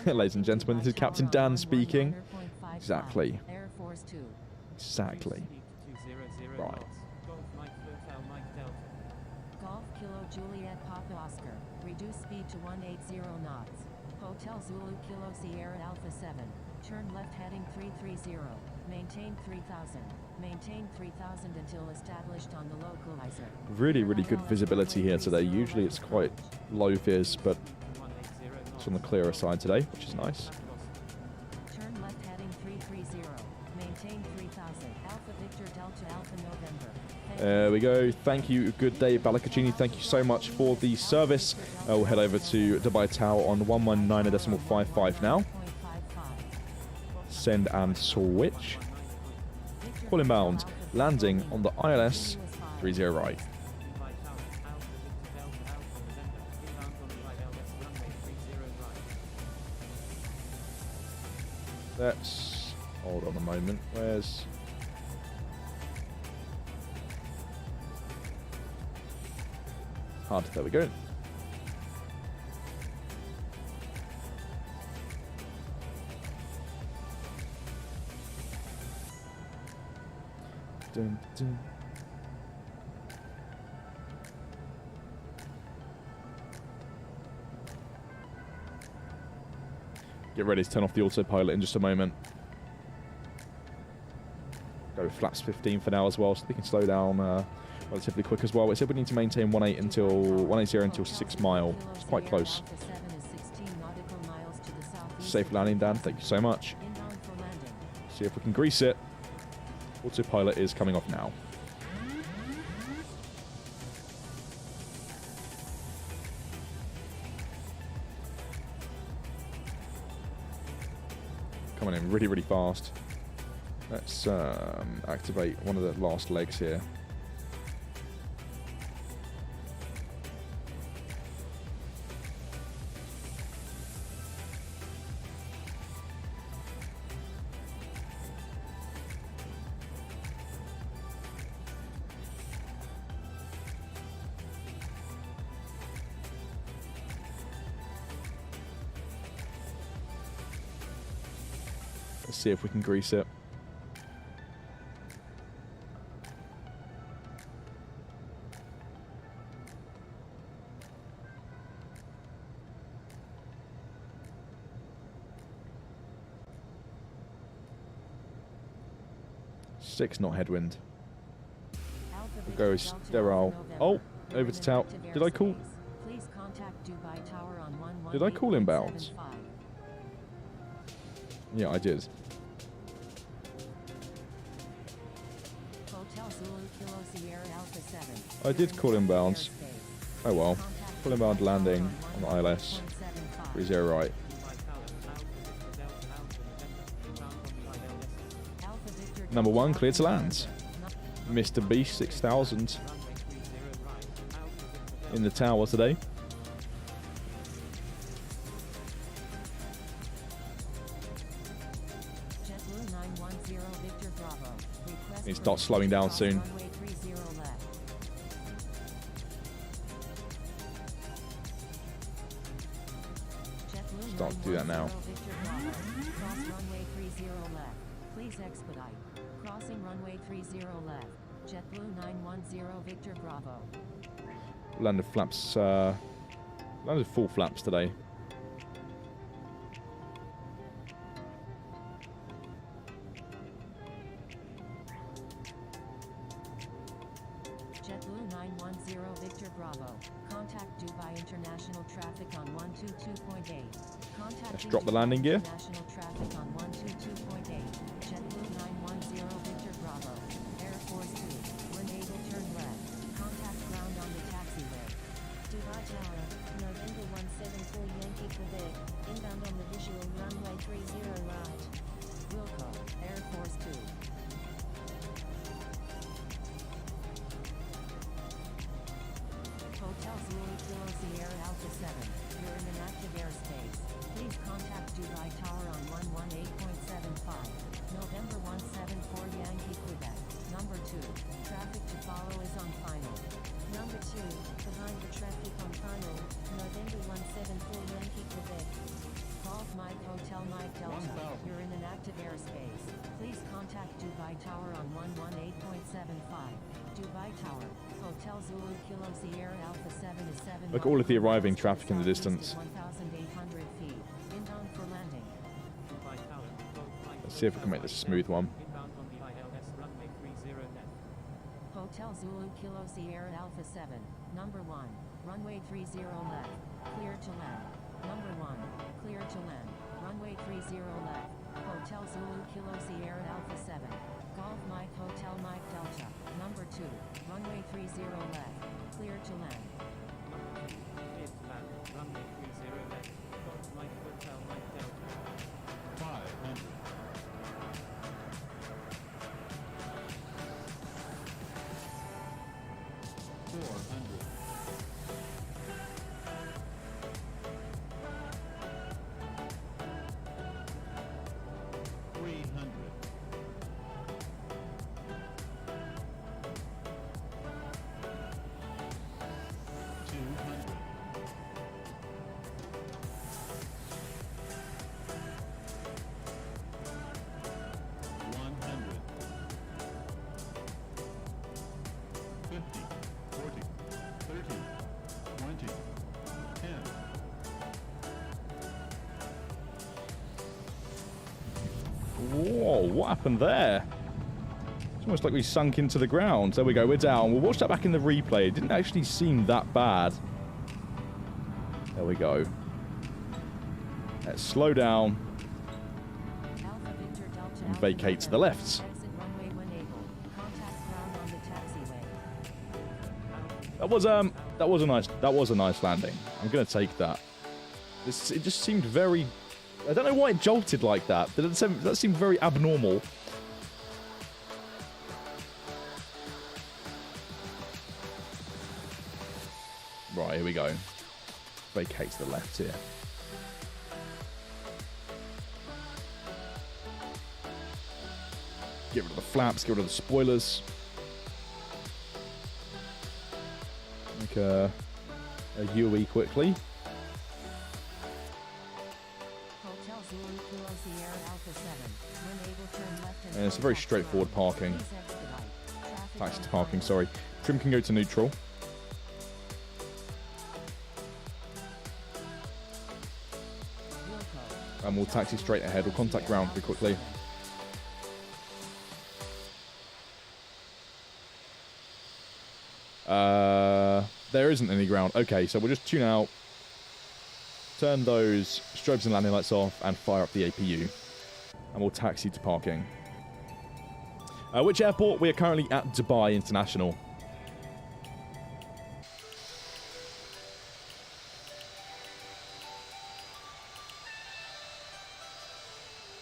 Ladies and gentlemen, this is Captain Dan speaking. Exactly. Exactly. Right. Golf Kilo Juliet Papa Oscar. Reduce speed to 180 knots. Hotel Zulu Kilo Sierra Alpha 7. Turn left heading 330. Maintain 3000. Maintain 3000 until established on the localizer. Really, really good visibility here today. Usually it's quite low vis, but it's on the clearer side today, which is nice. Turn left heading 330. Maintain 3000. Alpha Victor Delta Alpha November. There we go. Thank you. Good day, 𝗖𝗛𝗔𝗡𝗡𝗟. Thank you so much for the service. We'll head over to Dubai Tower on 119.55 now. Send and switch. Full inbound. Landing on the ILS 30 right. Let's hold on a moment. Where's... There we go. Dun, dun. Get ready to turn off the autopilot in just a moment. Go with flaps 15 for now as well, so they can slow down relatively quick as well. It said we need to maintain 180 until 6 mile. It's quite close. Safe landing, Dan. Thank you so much. See if we can grease it. Autopilot is coming off now. Coming in really, really fast. Let's activate one of the last legs here. Let's see if we can grease it. Six knot headwind. We'll go sterile. Oh, over to Tau. Did I call? Did I call inbounds? Yeah, I did. I did call inbounds. Oh well. Full inbound landing on the ILS. 30 right. Number 1 clear to land. Mr. Beast 6000 in the tower today. He starts slowing down soon. Start to do that now. Please expedite. Crossing runway 30 left. JetBlue 910 Victor Bravo. Landed flaps. Landed full flaps today. JetBlue 910 Victor Bravo. Contact Dubai International traffic on 122.8. Let's drop the landing gear. International traffic on 122.8. JetBlue 910 Victor Bravo. Air Force 2. When able, turn left. Contact ground on the taxiway. Dubai Tower, November 174 Yankee Quebec. Inbound on the visual runway 30 right. Wilco, Air Force 2. Hotel Zulu Kilo Sierra Alpha 7. You're in an active airspace. Please contact Dubai Tower on 118.75. November 174 Yankee Quebec. Number 2. Traffic to follow is on final. Number 2, behind the traffic on final, November 174 Yankee Quebec. Golf Mike Hotel Mike Delta. You're in an active airspace. Please contact Dubai Tower on 118.75. Dubai Tower. Hotel Zulu Kilo Sierra Alpha 7 is 7. Look at all of the arriving traffic in the distance. 1,800 feet. Inbound for landing. Dubai Tower, see if we can make this a smooth one. Inbound on the ILS runway 30 left. Hotel Zulu Kilo Sierra Alpha 7, number 1, runway 30 left, clear to land. Number 1, clear to land, runway 30 left, Hotel Zulu Kilo Sierra Alpha 7, Golf Mike Hotel Mike Delta, number 2, runway 30 left, clear to land. Number 2, clear to land, runway 30 left. Golf Mike Hotel Mike Delta. 500. 400. 300. 200. 100. 50, 40, 30, 20, 10. Whoa, what happened there? It's almost like we sunk into the ground. There we go, we're down. We'll watch that back in the replay. It didn't actually seem that bad. There we go. Let's slow down Alpha Victor Delta and Alpha vacate to the Delta. left. Exit runway when able. Contact ground on the taxiway. That was a nice landing. I'm gonna take that. It just seemed very. I don't know why it jolted like that. That seemed very abnormal. Right, here we go. Vacate to the left here. Get rid of the flaps, get rid of the spoilers. Make a UE quickly. Hotel Zulu Kilo Sierra Alpha 7. When able, turn left and And it's a go very back to straightforward right. parking. Please expedite. Traffic Taxi on to parking, final. sorry. Trim can go to neutral. Wilco. And we'll taxi straight ahead. We'll contact ground pretty quickly. There isn't any ground. Okay, so we'll just tune out, turn those strobes and landing lights off, and fire up the APU. And we'll taxi to parking. Which airport? We are currently at Dubai International.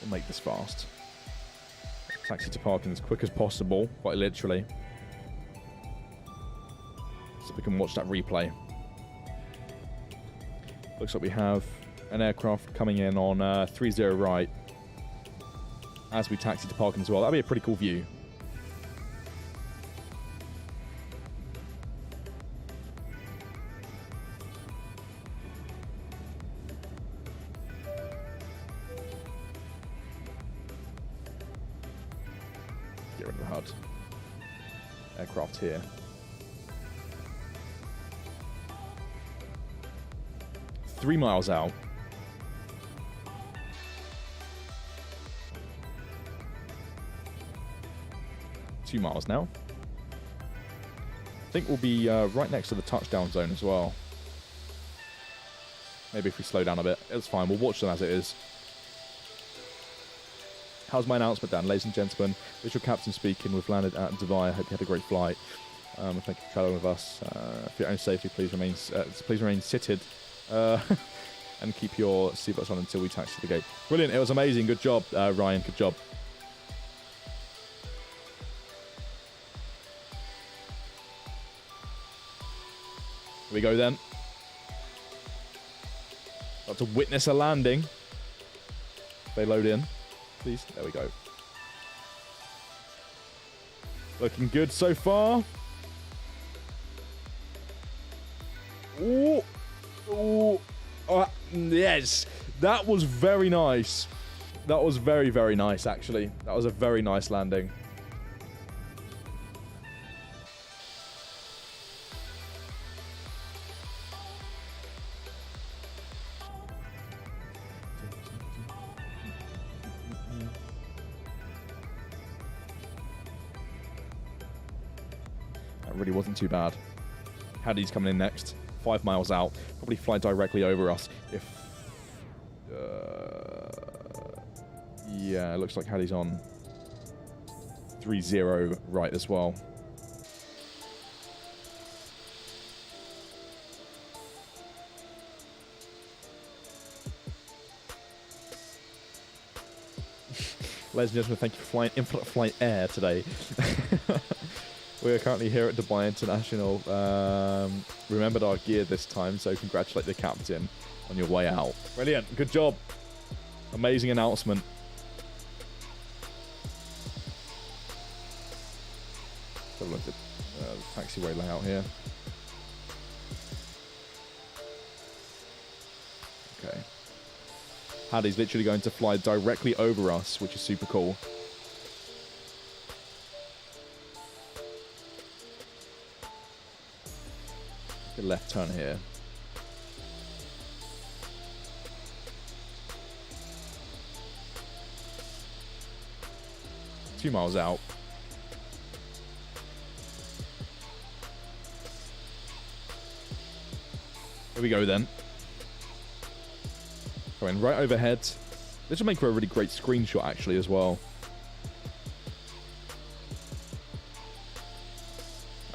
We'll make this fast. Taxi to parking as quick as possible, quite literally. So we can watch that replay. Looks like we have an aircraft coming in on 30 right as we taxi to parking as well. That'd be a pretty cool view. Get rid of the HUD. Aircraft here. Three miles out. Two miles now. I think we'll be right next to the touchdown zone as well. Maybe if we slow down a bit. It's fine. We'll watch them as it is. How's my announcement, Dan? Ladies and gentlemen, this is your captain speaking. We've landed at Dubai. I hope you had a great flight. Thank you for traveling with us. For your own safety, please remain seated. And keep your seatbelts on until we taxi to the gate. Brilliant. It was amazing. Good job, Ryan. Good job. Here we go then. Got to witness a landing. They load in, please. There we go. Looking good so far. Ooh. Ooh. Oh, yes. That was very nice. That was very, very nice, actually. That was a very nice landing. That really wasn't too bad. Haddy's coming in next. 5 miles out. Probably fly directly over us if... yeah, it looks like Haddy's on 3-0 right as well. Ladies and gentlemen, thank you for flying Infinite Flight Air today. We are currently here at Dubai International. Remembered our gear this time, so congratulate the captain on your way out. Brilliant. Good job. Amazing announcement. Have a look at the taxiway layout here. Okay. Haddy's literally going to fly directly over us, which is super cool. Take a left turn here. Two miles out. Here we go then. Going right overhead. This will make for a really great screenshot actually as well.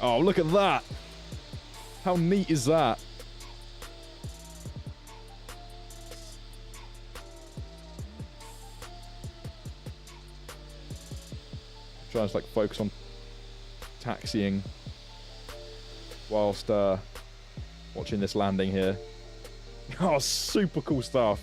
Oh, look at that. How neat is that? Trying to like focus on taxiing whilst watching this landing here. Oh, super cool stuff.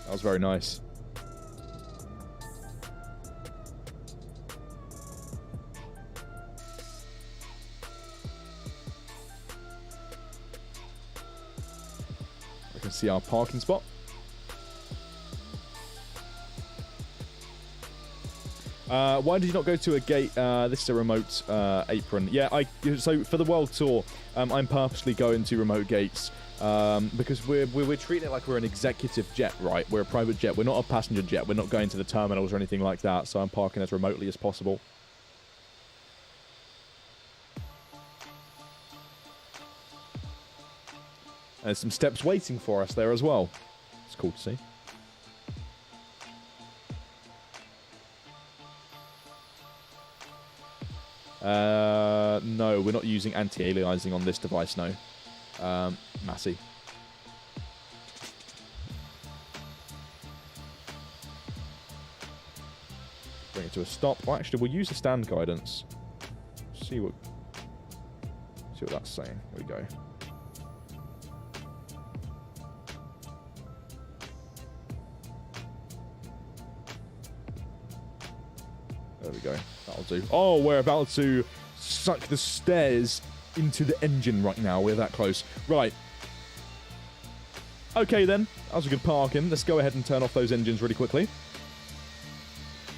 That was very nice. I can see our parking spot. Why did you not go to a gate? This is a remote apron. Yeah, so for the world tour, I'm purposely going to remote gates because we're treating it like we're an executive jet, right? We're a private jet. We're not a passenger jet. We're not going to the terminals or anything like that. So I'm parking as remotely as possible. There's some steps waiting for us there as well. It's cool to see. No, we're not using anti-aliasing on this device, no. Massey. Bring it to a stop. Oh, actually, we'll use the stand guidance. See what that's saying. Here we go. There we go. That'll do. Oh, we're about to suck the stairs into the engine right now. We're that close. Right. Okay, then. That was a good parking. Let's go ahead and turn off those engines really quickly.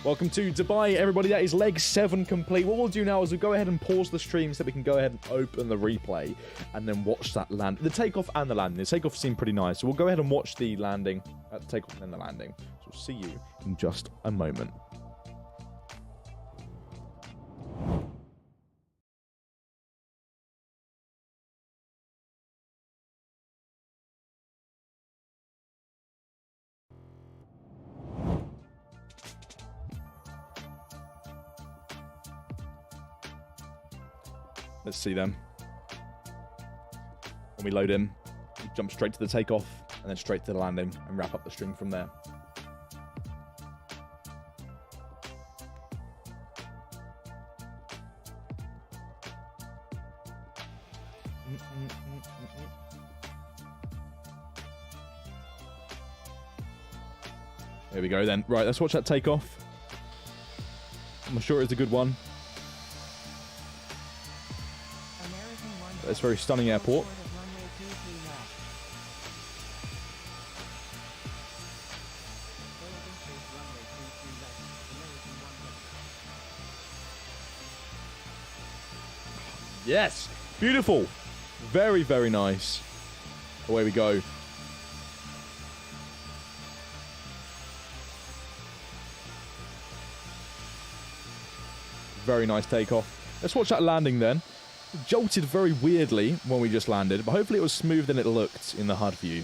Welcome to Dubai, everybody. That is leg 7 complete. What we'll do now is we'll go ahead and pause the stream so we can go ahead and open the replay and then watch that land. The takeoff and the landing. The takeoff seemed pretty nice. So we'll go ahead and watch the landing. The takeoff and then the landing. So we'll see you in just a moment. Let's see them. When we load in, we jump straight to the takeoff and then straight to the landing and wrap up the stream from there. There we go then. Right, let's watch that takeoff. I'm sure it's a good one. It's a very stunning airport. Yes! Beautiful! Very, very nice. Away we go. Very nice takeoff. Let's watch that landing then. Jolted very weirdly when we just landed, but hopefully it was smoother than it looked in the HUD view.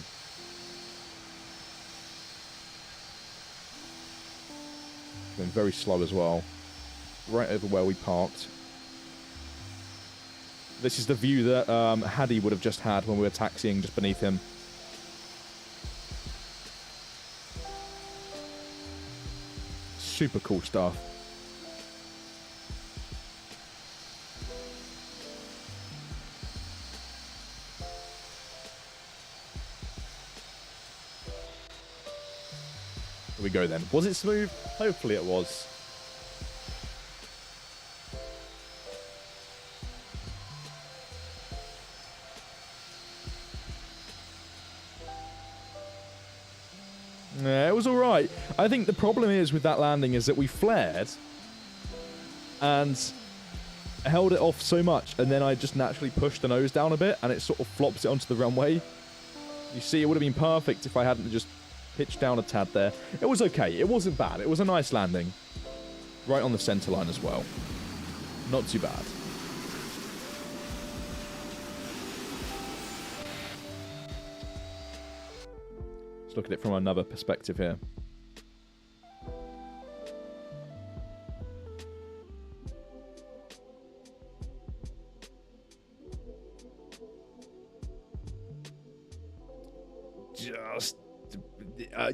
Been very slow as well. Right over where we parked. This is the view that Hadi would have just had when we were taxiing just beneath him. Super cool stuff. Here we go then. Was it smooth? Hopefully it was. Yeah, it was alright. I think the problem is with that landing is that we flared and held it off so much, and then I just naturally pushed the nose down a bit and it sort of flops it onto the runway. You see, it would have been perfect if I hadn't just pitched down a tad there. It was okay. It wasn't bad. It was a nice landing. Right on the center line as well. Not too bad. Let's look at it from another perspective here.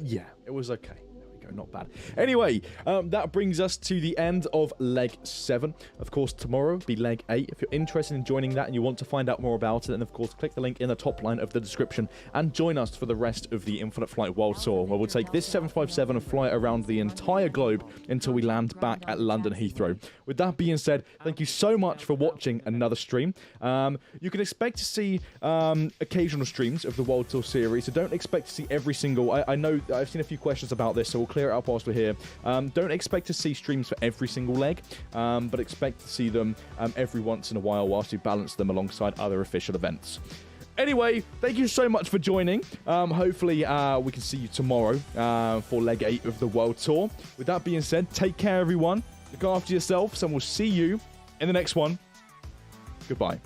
Yeah, it was okay. There we go, not bad. Anyway, that brings us to the end of leg 7. Of course, tomorrow will be leg 8. If you're interested in joining that and you want to find out more about it, then of course click the link in the top line of the description and join us for the rest of the Infinite Flight World Tour, where we'll take this 757 and fly it around the entire globe until we land back at London Heathrow. With that being said, thank you so much for watching another stream. You can expect to see occasional streams of the World Tour series, so don't expect to see every single... I know I've seen a few questions about this, so we'll clear it up whilst we're here. Don't expect to see streams for every single leg, but expect to see them every once in a while whilst we balance them alongside other official events. Anyway, thank you so much for joining. Hopefully, we can see you tomorrow for leg 8 of the World Tour. With that being said, take care, everyone. Look after yourselves, and we'll see you in the next one. Goodbye.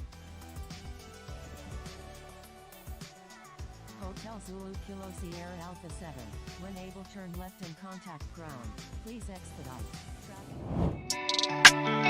Hotel Zulu Kilo Sierra Alpha 7. When able, turn left and contact ground. Please expedite. Traffic.